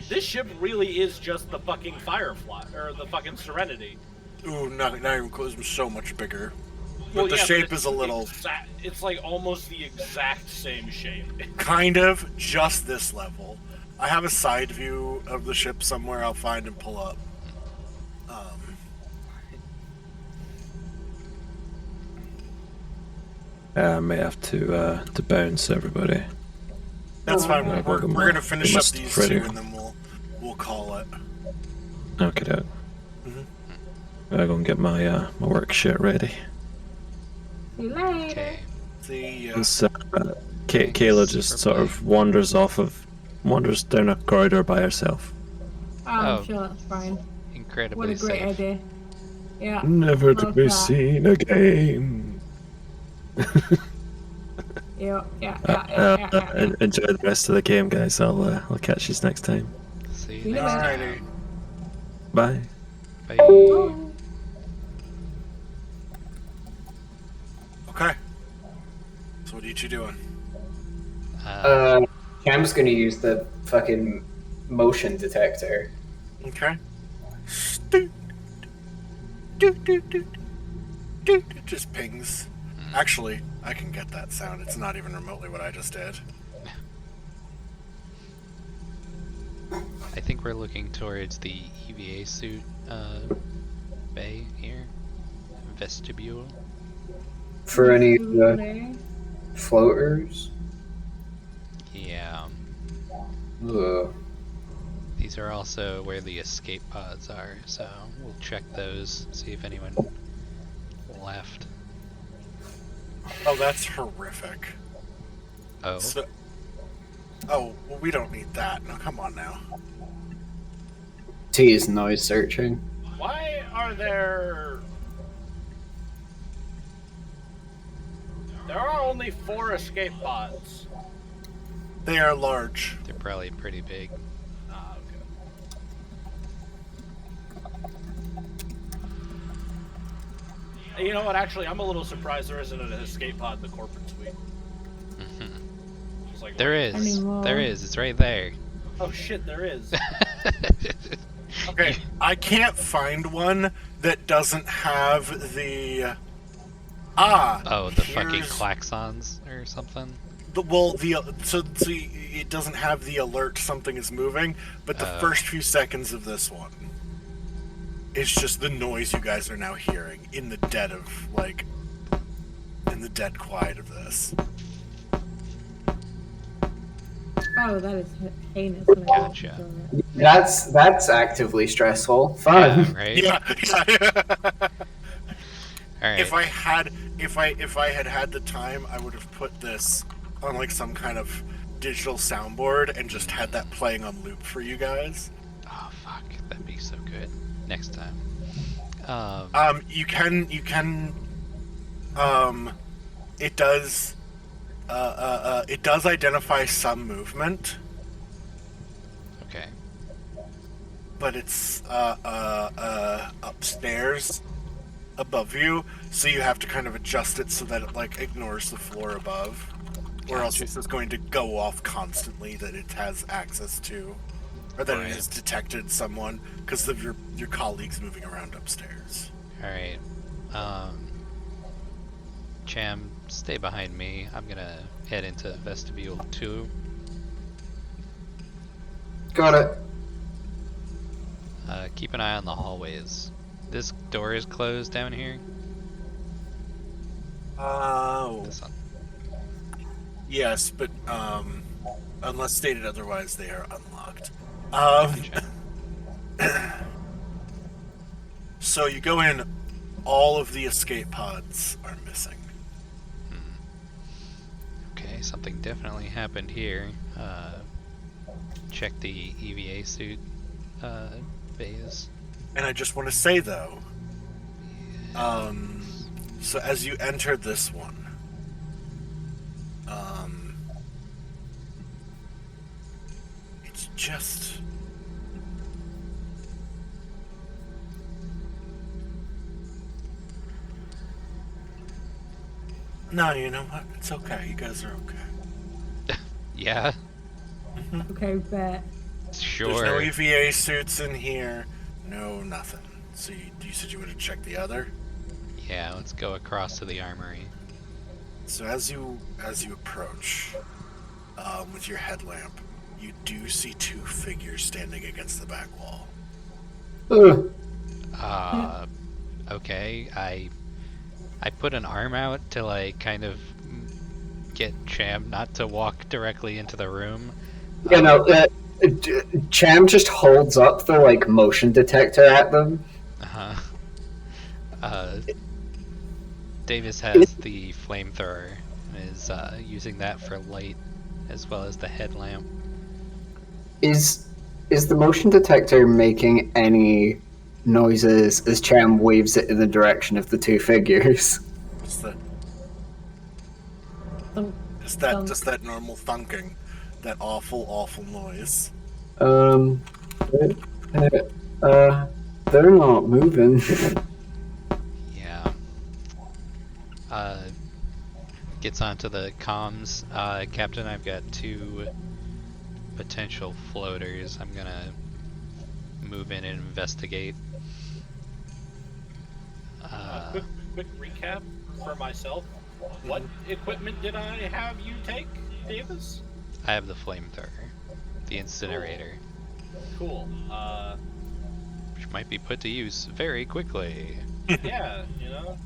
this ship really is just the fucking Firefly, or the fucking Serenity. Ooh, not even close. So much bigger. Well, But the yeah, shape but is a little... It's like almost the exact same shape. Kind of, just this level. I have a side view of the ship somewhere I'll find and pull up. I may have to bounce everybody. That's fine. Yeah, We're welcome, gonna finish welcome, up these Freddy. two, and then we'll call it. Okay, then. Mhm. I go and get my my work shit ready. See you later. Okay. See ya. And so, Thanks Kayla just for sort of playing. wanders down a corridor by herself. I'm Oh. sure that's fine. Incredibly What a great safe. idea. Yeah. Never to love be that. seen again. Yeah. Enjoy the rest of the game, guys. I'll catch you next time. See See you you next later. Alrighty. time. Bye. Bye. Oh. Okay. So what are you two doing? Cam's gonna use the fucking motion detector. Okay. Doot, doot, doot, doot, doot. It just pings. Actually, I can get that sound. It's not even remotely what I just did. I think we're looking towards the EVA suit bay here. Vestibule. For any Absolutely. floaters? Yeah. Ugh. These are also where the escape pods are, so we'll check those, see if anyone left. Oh, that's horrific. Oh. Oh, well, we don't need that. No, come on now. T is noise searching. Why are there... There are only 4 escape pods. They are large. They're probably pretty big. Ah, okay. You know what, actually, I'm a little surprised there isn't an escape pod in the corporate suite. Just like, There what? is. Anymore. There is. It's right there. Oh shit, there is. Okay, I can't find one that doesn't have the... Oh, the fucking here's- klaxons or something? So it doesn't have the alert something is moving, but the first few seconds of this one, it's just the noise you guys are now hearing in the dead quiet of this. Oh, that is heinous. Gotcha. That's actively stressful. Fun. Yeah, right? Yeah. Alright. If I had the time, I would have put this on like some kind of digital soundboard and just had that playing on loop for you guys. Oh, fuck. That'd be so good. Next time. You can it does identify some movement, Okay. but it's upstairs above you, so you have to kind of adjust it so that it like ignores the floor above, or else it's just going to go off constantly that it has access to, or that it has detected someone because of your colleagues moving around upstairs. Alright. Cham, stay behind me. I'm gonna head into vestibule 2. Got it. Keep an eye on the hallways. This door is closed down here. Oh. This one. Yes, but unless stated otherwise, they are unlocked. So you go in, all of the escape pods are missing. Okay, something definitely happened here. Check the EVA suit bays. And I just want to say though, so as you enter this one, it's just no, you know what? It's okay. You guys are okay. Yeah, Okay, bet. sure. There's no EVA suits in here. No, nothing. So you said you would have checked the other? Yeah, let's go across to the armory. So as you approach with your headlamp, you do see 2 figures standing against the back wall. Okay, I put an arm out to like kind of get Cham not to walk directly into the room. You know, Cham just holds up the like motion detector at them. Davis has the flamethrower and is using that for light as well as the headlamp. Is the motion detector making any noises as Cham waves it in the direction of the two figures? What's that? Thunk, Just thunk. that normal thunking, that awful noise. They're not moving. Yeah. Gets onto the comms. Captain, I've got 2 potential floaters. I'm gonna move in and investigate. Quick recap for myself. What equipment did I have you take, Davis? I have the flamethrower, the incinerator, Cool. which might be put to use very quickly. Yeah, you know.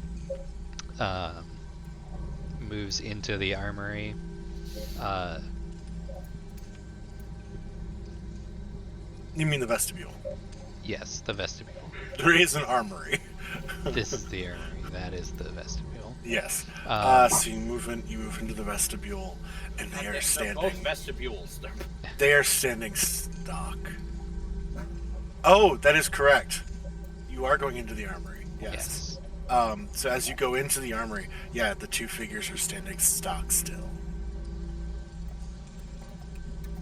Moves into the armory. You mean the vestibule? Yes, the vestibule. There is an armory. This is the armory. That is the vestibule. Yes. So you move into the vestibule, and they are standing. They're both vestibules. They are standing stock. Oh, that is correct. You are going into the armory. Yes. So as you go into the armory, yeah, the 2 figures are standing stock still.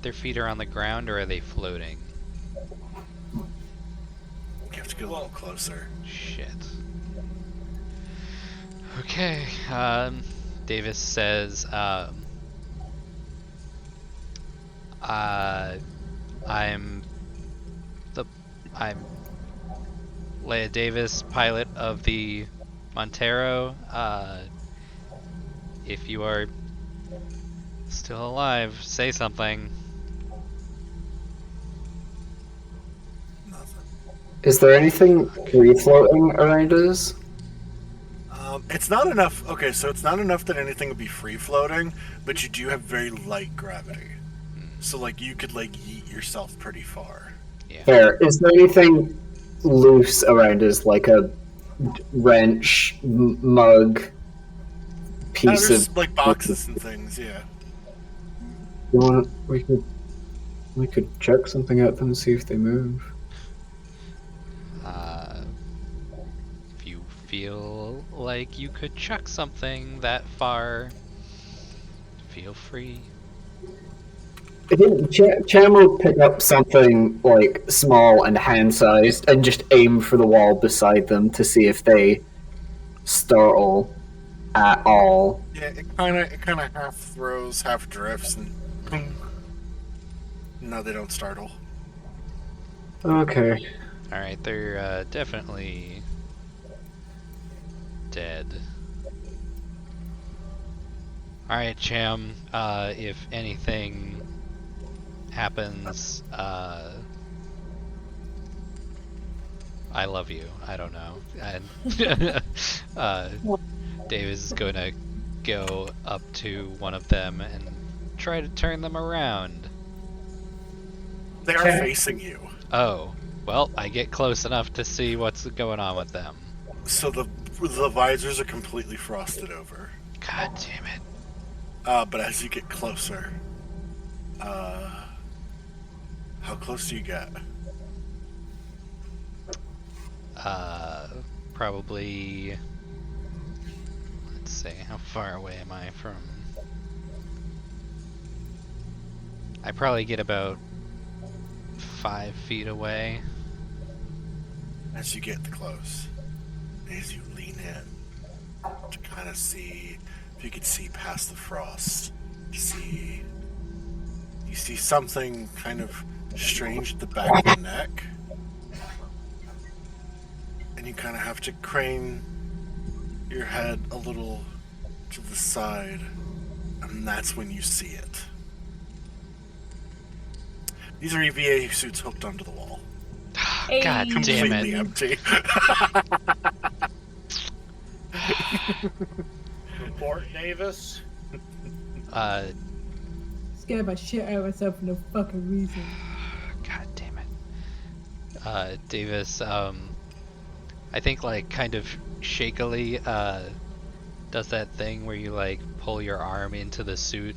Their feet are on the ground, or are they floating? You have to get a little closer. Shit. Okay. Davis says, I'm Leia Davis, pilot of the Montero. If you are still alive, say something. Nothing. Is there anything free floating around us? It's not enough. Okay, so it's not enough that anything would be free floating, but you do have very light gravity. So like you could like yeet yourself pretty far. Yeah. Fair. Is there anything loose around us, like a wrench, mug, piece There's of like boxes and things. Yeah. You want? We could check something at them and see if they move. If you feel like you could chuck something that far, feel free. Cham will pick up something like small and hand-sized and just aim for the wall beside them to see if they startle at all. Yeah, it kind of half throws, half drifts, and no, they don't startle. Okay. All right, they're definitely dead. All right, Cham. If anything happens, I love you. I don't know. And Davis is gonna go up to one of them and try to turn them around. They are facing you. Oh, well, I get close enough to see what's going on with them. So the visors are completely frosted over. God damn it. But as you get closer, how close do you get? Probably. Let's see, how far away am I from? I probably get about 5 feet away. As you get close, as you lean in to kind of see if you could see past the frost, you see something kind of strange at the back of the neck, and you kind of have to crane your head a little to the side, and that's when you see it. These are EVA suits hooked onto the wall. God damn Completely it. empty. Report, Davis. Scared my shit out of myself for no fucking reason. God damn it. Davis, I think like kind of shakily, does that thing where you like pull your arm into the suit,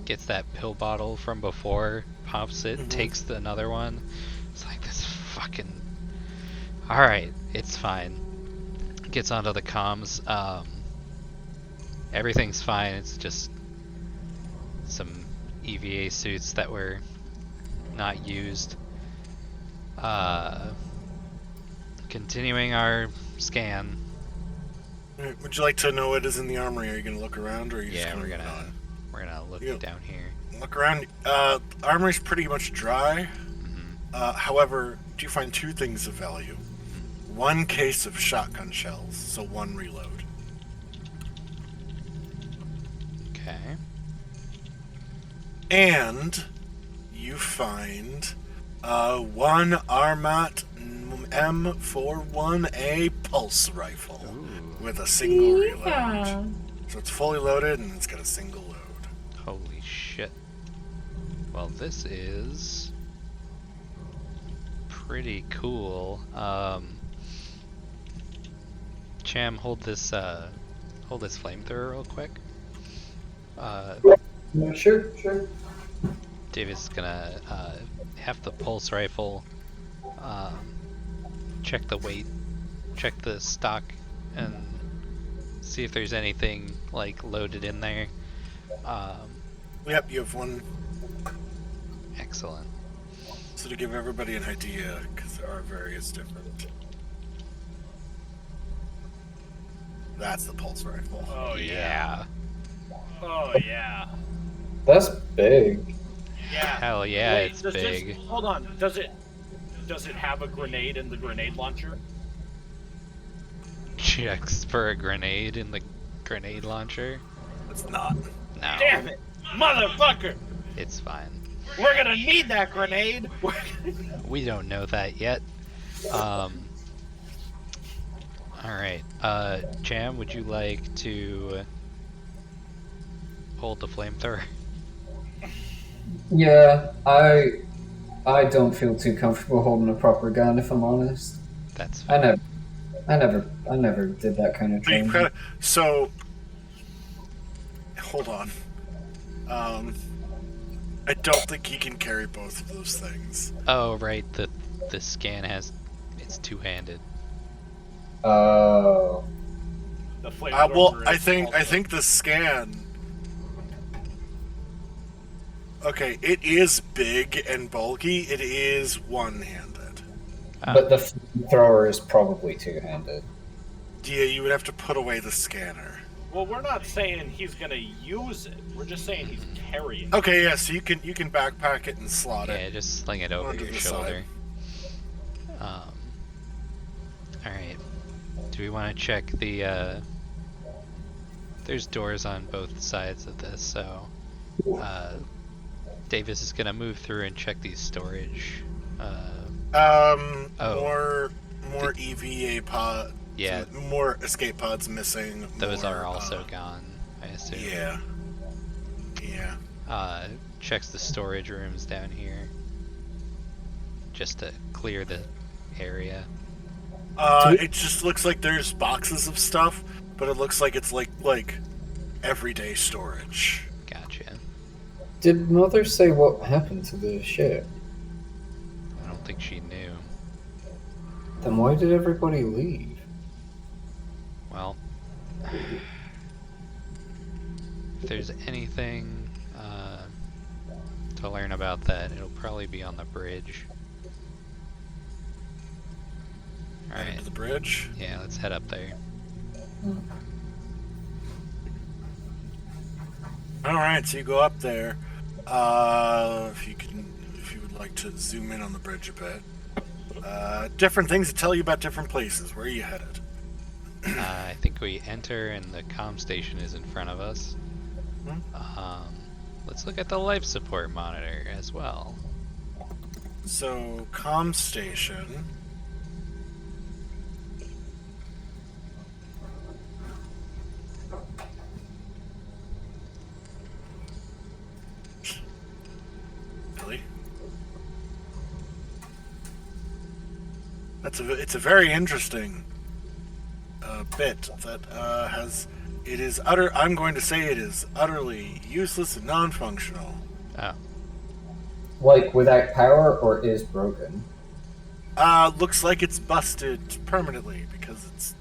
gets that pill bottle from before, pops it, takes another one. It's like this fucking. Alright, it's fine. Gets onto the comms. Everything's fine, it's just some EVA suits that were not used. Continuing our scan. Would you like to know what is in the armory? Are you going to look around, or are you just Yeah, going we're to gonna look Yeah. down here. look around? Armory's pretty much dry. However, do you find two things of value? One case of shotgun shells, so one reload. Okay. And you find one Armat M41A pulse rifle with a single reload. Yeah. So it's fully loaded and it's got a single load. Holy shit. Well, this is pretty cool. Cham, hold this flamethrower real quick. Yeah, sure. David's gonna have the pulse rifle, check the weight, check the stock, and see if there's anything like loaded in there. Yep, you have one. Excellent. So to give everybody an idea, because there are various different. That's the pulse rifle. Oh Yeah. Oh yeah. That's big. Yeah. Hell yeah, Wait, it's does big. This, hold on. Does it have a grenade in the grenade launcher? Checks for a grenade in the grenade launcher. It's not. No. Damn it, motherfucker! It's fine. We're gonna need that grenade. We don't know that yet. Alright. Cham, would you like to hold the flamethrower? Yeah, I don't feel too comfortable holding a proper gun, if I'm honest. That's I fine. never did that kind of But you training. kinda- so, hold on. I don't think he can carry both of those things. Oh, right. The scan it's two-handed. Oh. The flamethrower Well, I is think also- the scan. Okay, it is big and bulky. It is one-handed. But the flamethrower is probably two-handed. Yeah, you would have to put away the scanner. Well, we're not saying he's gonna use it. We're just saying he's carrying it. Okay, yeah, so you can backpack it and slot Yeah, it. just sling it over onto your the shoulder. Alright. Do we want to check the, there's doors on both sides of this, so, Davis is gonna move through and check these storage, More EVA pod. Yeah. More escape pods missing. those more, are also gone, I assume. Yeah. Checks the storage rooms down here, just to clear the area. It just looks like there's boxes of stuff, but it looks like it's like everyday storage. Gotcha. Did Mother say what happened to the ship? I don't think she knew. Then why did everybody leave? Well, if there's anything to learn about that, it'll probably be on the bridge. Head Alright, to the bridge. yeah, let's head up there. All right, so you go up there. If you would like to zoom in on the bridge a bit. Different things to tell you about different places. Where are you headed? I think we enter and the comm station is in front of us. Let's look at the life support monitor as well. So, comm station. It's a very interesting bit that has. It is utter. I'm going to say it is utterly useless and non-functional. Oh, Like without power, or is broken? Looks like it's busted permanently because it's.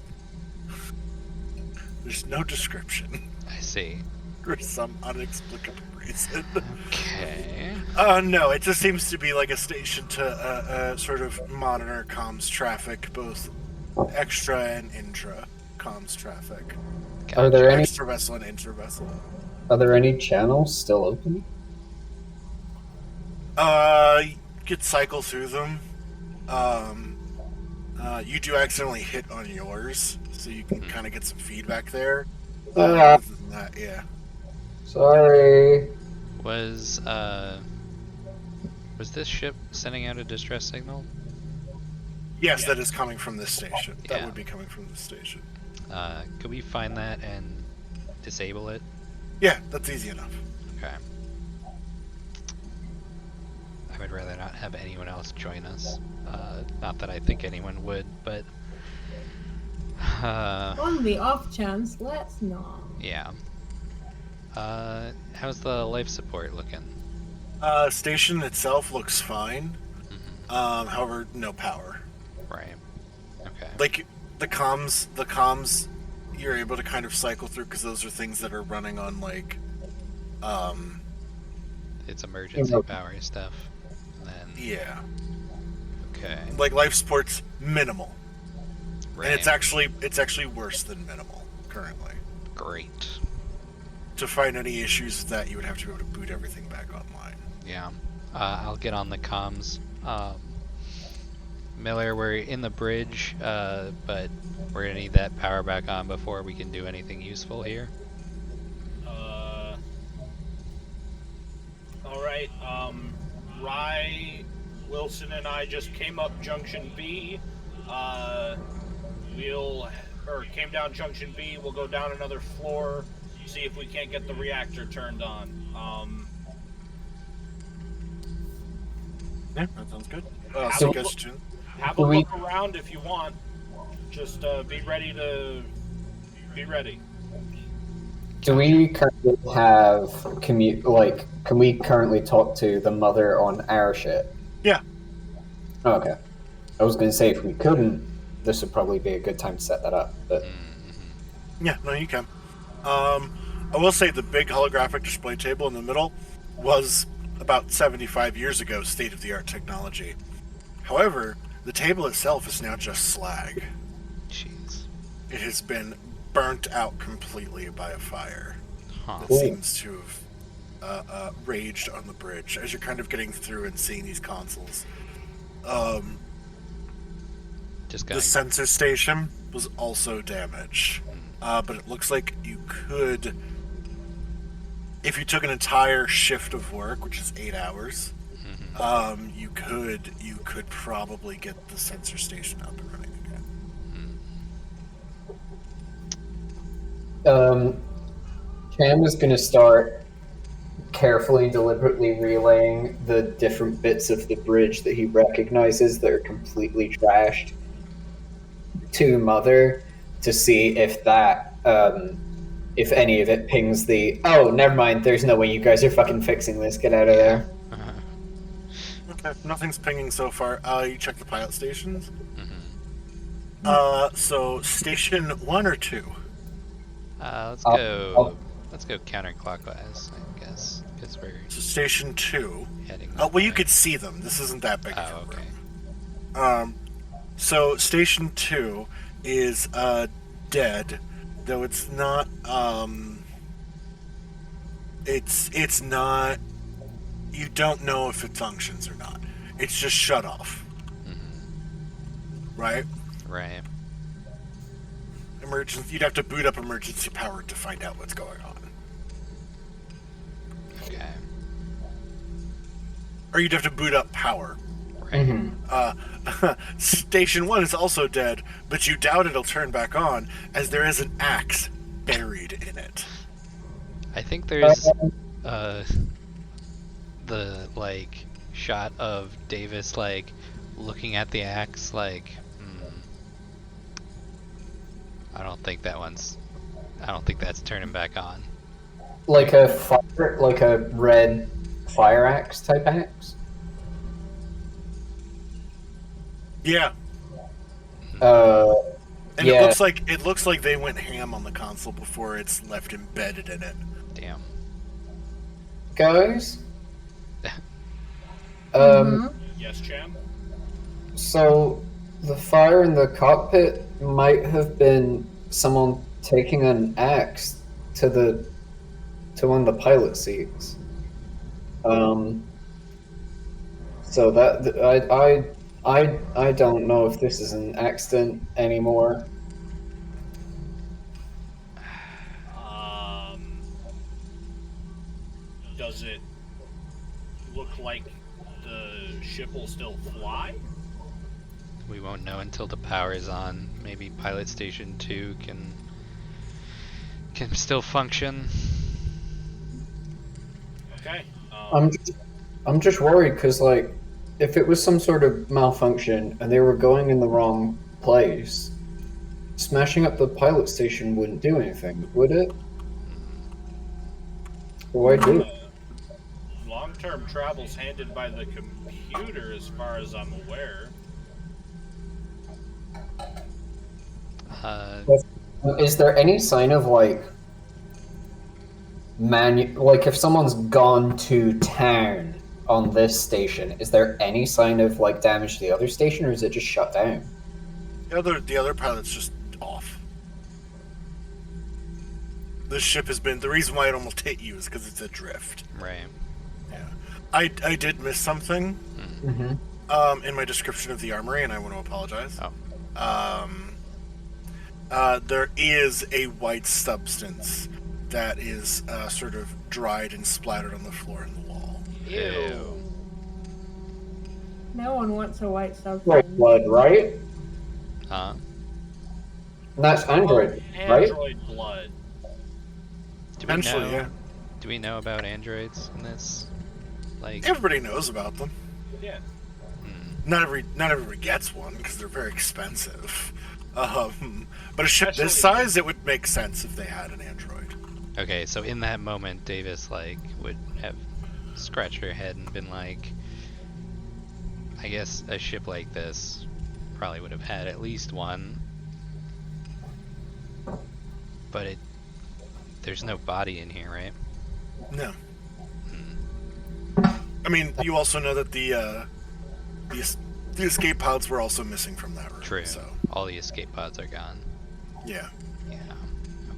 There's no description I see. for some inexplicable reason. Okay. No, it just seems to be like a station to sort of monitor comms traffic, both extra and intra comms traffic. Are there any? Extra vessel and intra vessel. Are there any channels still open? You could cycle through them. You do accidentally hit on yours, so you can kind of get some feedback there. Other than that, yeah. Sorry. Was this ship sending out a distress signal? Yes, that is coming from this station. That Yeah. would be coming from this station. Could we find that and disable it? Yeah, that's easy enough. Okay. I would rather not have anyone else join us. Not that I think anyone would, but On the off chance, let's not. yeah. How's the life support looking? Station itself looks fine. Mm-hmm. However, no power. Right. Okay. Like the comms, you're able to kind of cycle through because those are things that are running on like, It's emergency power stuff. And then yeah, okay. like life support's minimal, Right. and it's actually worse than minimal currently. Great. To find any issues with that, you would have to be able to boot everything back online. Yeah. I'll get on the comms. Miller, we're in the bridge, but we're gonna need that power back on before we can do anything useful here. Alright, Rye, Wilson, and I just came up Junction B. Came down Junction B, we'll go down another floor, see if we can't get the reactor turned on. Yeah, that sounds good. Have a look around if you want. Just be ready to be ready. Do we currently have can we currently talk to the mother on our ship? Yeah. Oh, okay. I was going to say if we couldn't, this would probably be a good time to set that up. But Yeah, no, you can. I will say the big holographic display table in the middle was about 75 years ago state-of-the-art technology. However, the table itself is now just slag. Jeez. It has been burnt out completely by a fire Huh. that seems to have raged on the bridge as you're kind of getting through and seeing these consoles. Just The going. sensor station was also damaged, but it looks like you could, if you took an entire shift of work, which is 8 hours, you could probably get the sensor station up and running again. Cam is going to start carefully and deliberately relaying the different bits of the bridge that he recognizes that are completely trashed to Mother to see if that, if any of it pings the, oh, never mind, there's no way you guys are fucking fixing this, get out of there. Okay, nothing's pinging so far. You check the pilot stations. So station 1 or 2? Let's go. Let's go counterclockwise, I guess, because we're So station 2. heading. Well, you way. could see them. This isn't that big of a okay. room. So station 2 is dead, though it's not. It's not. You don't know if it functions or not. It's just shut off. Right? Right. Emergency. You'd have to boot up emergency power to find out what's going on. Okay. Or you'd have to boot up power. Right. Station 1 is also dead, but you doubt it'll turn back on, as there is an axe buried in it. I think there's the like shot of Davis like looking at the axe like I don't think that's turning back on. Like a red fire axe type axe? Yeah, and Yeah. it looks like they went ham on the console before it's left embedded in it. Damn. Guys? Yes, Cham? So the fire in the cockpit might have been someone taking an axe to one of the pilot seats. So that I don't know if this is an accident anymore. Does it look like the ship will still fly? We won't know until the power is on. Maybe Pilot Station 2 can still function. Okay. I'm just worried because, like, if it was some sort of malfunction and they were going in the wrong place, smashing up the pilot station wouldn't do anything, would it? Why do it? Long-term travel's handed by the computer, as far as I'm aware. Is there any sign of, like, like if someone's gone to town on this station, is there any sign of, like, damage to the other station, or is it just shut down? The other pilot's just off. This ship has been... The reason why it almost hit you is because it's adrift. Right. Yeah. I did miss something in my description of the armory, and I want to apologize. There is a white substance that is sort of dried and splattered on the floor and the wall. Ew. No one wants a white substance. Right, blood, right? Huh? That's Android, right? Android blood. Potentially, yeah. Do we know about androids in this? Like, Everybody knows about them. Yeah. Not everybody gets one because they're very expensive. But a ship this size, it would make sense if they had an android. okay, so in that moment, Davis like would have scratched her head and been like, I guess a ship like this probably would have had at least one, but there's no body in here, right? No. I mean, you also know that the escape pods were also missing from that room. True. So All the escape pods are gone. yeah. Yeah.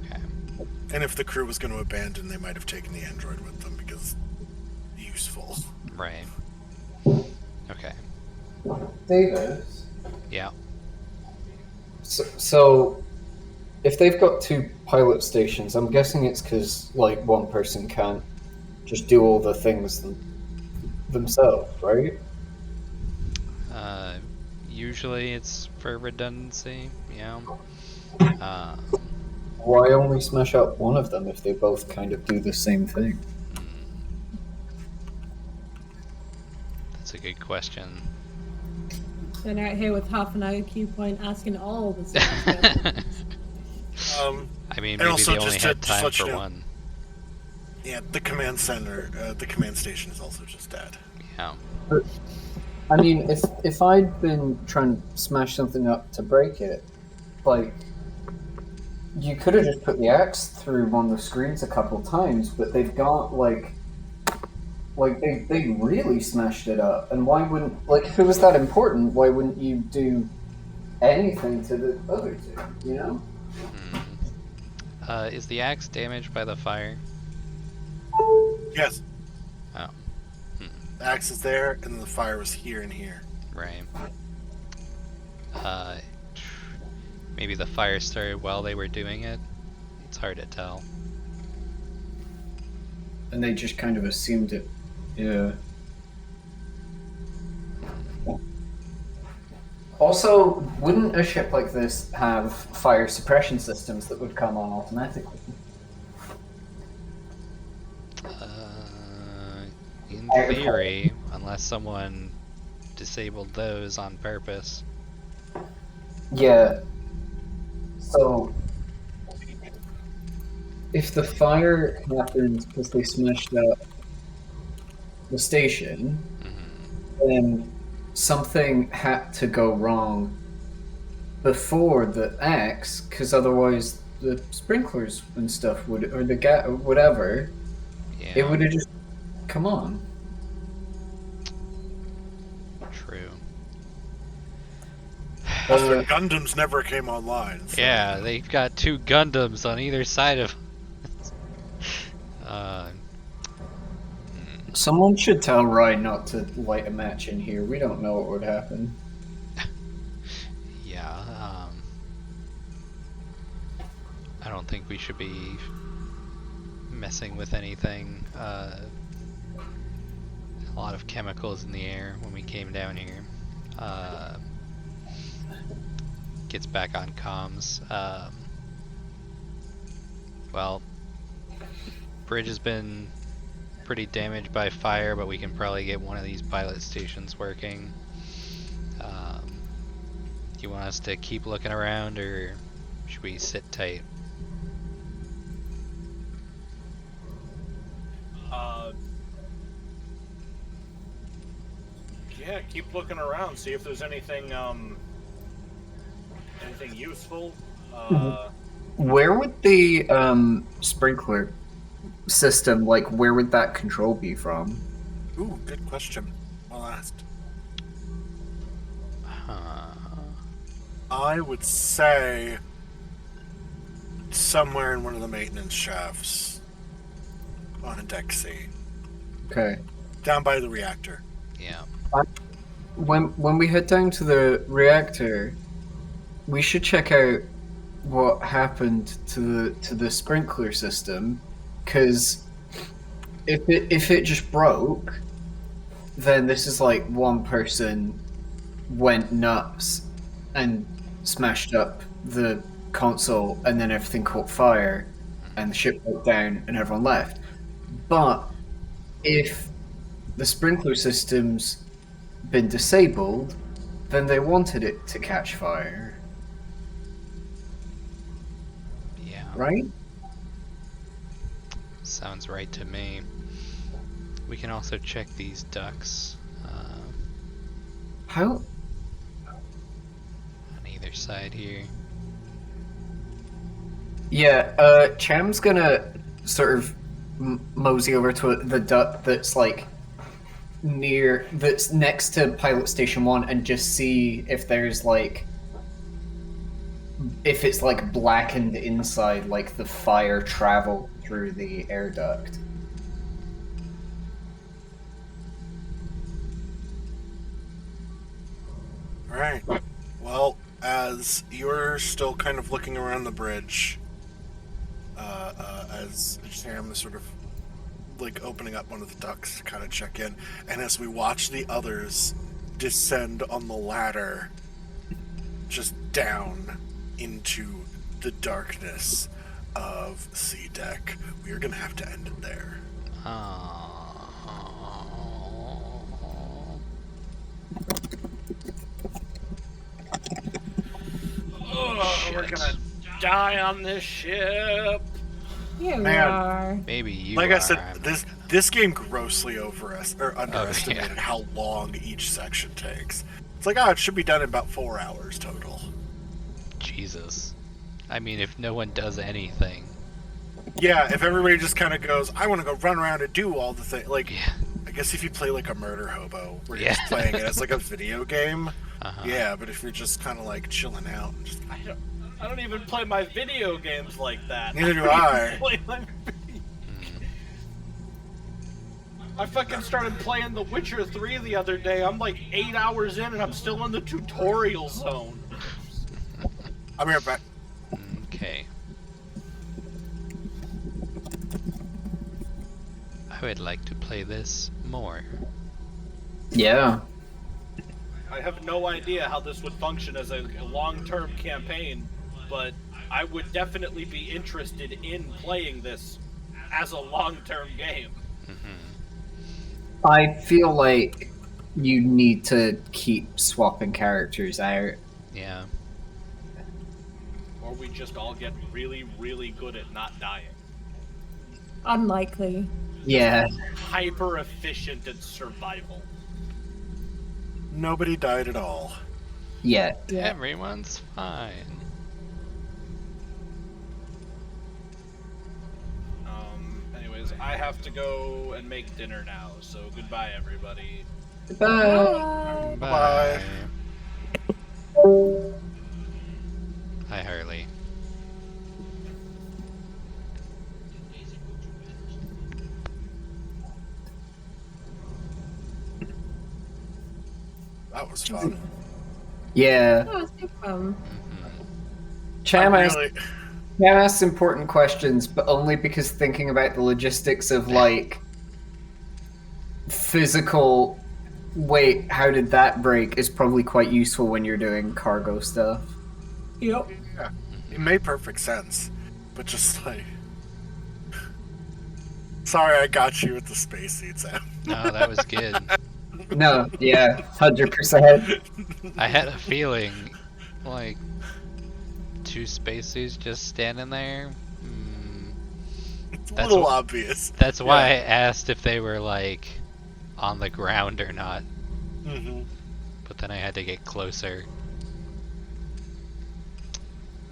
Okay. And if the crew was going to abandon, they might have taken the android with them because useful. Right. Okay. Davis. Yeah. So, if they've got two pilot stations, I'm guessing it's because, like, one person can't just do all the things themselves, right? Usually it's for redundancy, yeah. Why only smash up one of them if they both kind of do the same thing? That's a good question. Then out here with half an IQ point asking all the same questions. I mean, and maybe also they only just had to time let you for know- one. Yeah, the command center, the command station is also just dead. Yeah. I mean, if I'd been trying to smash something up to break it, like, you could have just put the axe through one of the screens a couple times, but they've got, like they really smashed it up. And why wouldn't, like, if it was that important, why wouldn't you do anything to the other two, you know? Is the axe damaged by the fire? Yes. Oh. The axe is there, and the fire was here and here. Right. Maybe the fire started while they were doing it. It's hard to tell. And they just kind of assumed it. Yeah. Also, wouldn't a ship like this have fire suppression systems that would come on automatically? In theory, unless someone disabled those on purpose. Yeah. So, if the fire happened because they smashed up the station, then something had to go wrong before the axe, because otherwise the sprinklers and stuff would, or the gas, or whatever, it Yeah, would have just come on. true. Plus, their Gundams never came online. So, Yeah, they've got 2 Gundams on either side of. Someone should tell Ryan not to light a match in here. We don't know what would happen. Yeah. I don't think we should be messing with anything. A lot of chemicals in the air when we came down here. Gets back on comms. Well, bridge has been pretty damaged by fire, but we can probably get one of these pilot stations working. Do you want us to keep looking around, or should we sit tight? Yeah, keep looking around, see if there's anything anything useful. Where would the sprinkler system, like, where would that control be from? ooh, good question. Well asked. I would say somewhere in one of the maintenance shafts on deck C, Okay. down by the reactor. Yeah. When we head down to the reactor, we should check out what happened to the sprinkler system, because if it just broke, then this is like one person went nuts and smashed up the console, and then everything caught fire, and the ship broke down, and everyone left. But if the sprinkler system's been disabled, then they wanted it to catch fire, Yeah. right? Sounds right to me. We can also check these ducts How? on either side here. Yeah, Cham's gonna sort of mosey over to the duct that's like that's next to Pilot Station 1 and just see if there's like, if it's like blackened inside, like the fire traveled through the air duct. Alright. Well, as you're still kind of looking around the bridge, as Sam is sort of like opening up one of the ducts to kind of check in, and as we watch the others descend on the ladder just down into the darkness of C deck, we are gonna have to end it there. Oh, we're gonna die on this ship. You Man. are. Maybe you Like are. I said, this game grossly underestimated yeah. how long each section takes. It's like, it should be done in about 4 hours total. Jesus. I mean, if no one does anything. Yeah, if everybody just kind of goes, I want to go run around and do all the things. Like, Yeah. I guess if you play like a murder hobo, where you're Yeah. just playing it as like a video game, Uh-huh. yeah. But if you're just kind of like chilling out, and just I don't even play my video games like that. Neither do I. Play my I fucking started playing The Witcher 3 the other day. I'm like 8 hours in and I'm still in the tutorial zone. I'll be right back. Okay. I would like to play this more. Yeah. I have no idea how this would function as a long-term campaign, but I would definitely be interested in playing this as a long-term game. I feel like you need to keep swapping characters out. Yeah. Or we just all get really, really good at not dying. Unlikely. Yeah. Hyper efficient at survival. Nobody died at all. Yeah. Yeah. Everyone's fine. Anyways, I have to go and make dinner now, so goodbye, everybody. Goodbye. Bye. Bye. Hi, Harley. That was fun. Yeah. Oh, it's good fun. Cham I asks, really, Cham asks important questions, but only because thinking about the logistics of, like, physical... Wait, how did that break is probably quite useful when you're doing cargo stuff. Yep. yeah, it made perfect sense, but just like, sorry, I got you with the space seats. Em. No, that was good. No, yeah, 100%. I had a feeling, like, 2 spacesuits just standing there. It's a That's little wh- obvious. That's why Yeah. I asked if they were, like, on the ground or not. Mm-hmm. But then I had to get closer.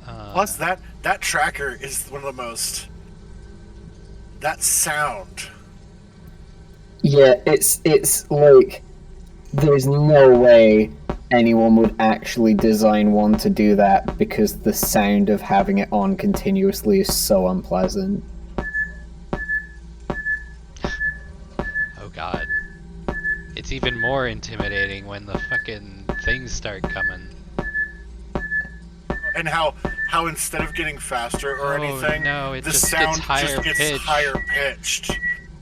Plus, that tracker is one of the most. That sound. Yeah, it's like there's no way anyone would actually design one to do that because the sound of having it on continuously is so unpleasant. Oh god. It's even more intimidating when the fucking things start coming. And how instead of getting faster or Oh, anything, no, it the just sound gets higher just gets pitch. higher pitched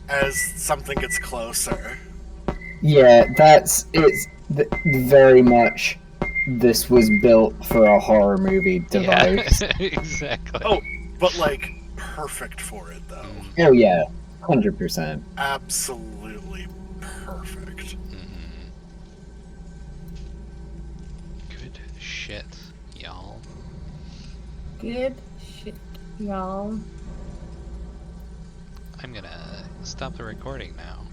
as something gets closer. Yeah, it's very much. This was built for a horror movie device. Yeah, exactly. Oh, but like perfect for it though. Oh yeah, 100%. Absolutely perfect. Good shit, y'all. Good shit, y'all. I'm gonna stop the recording now.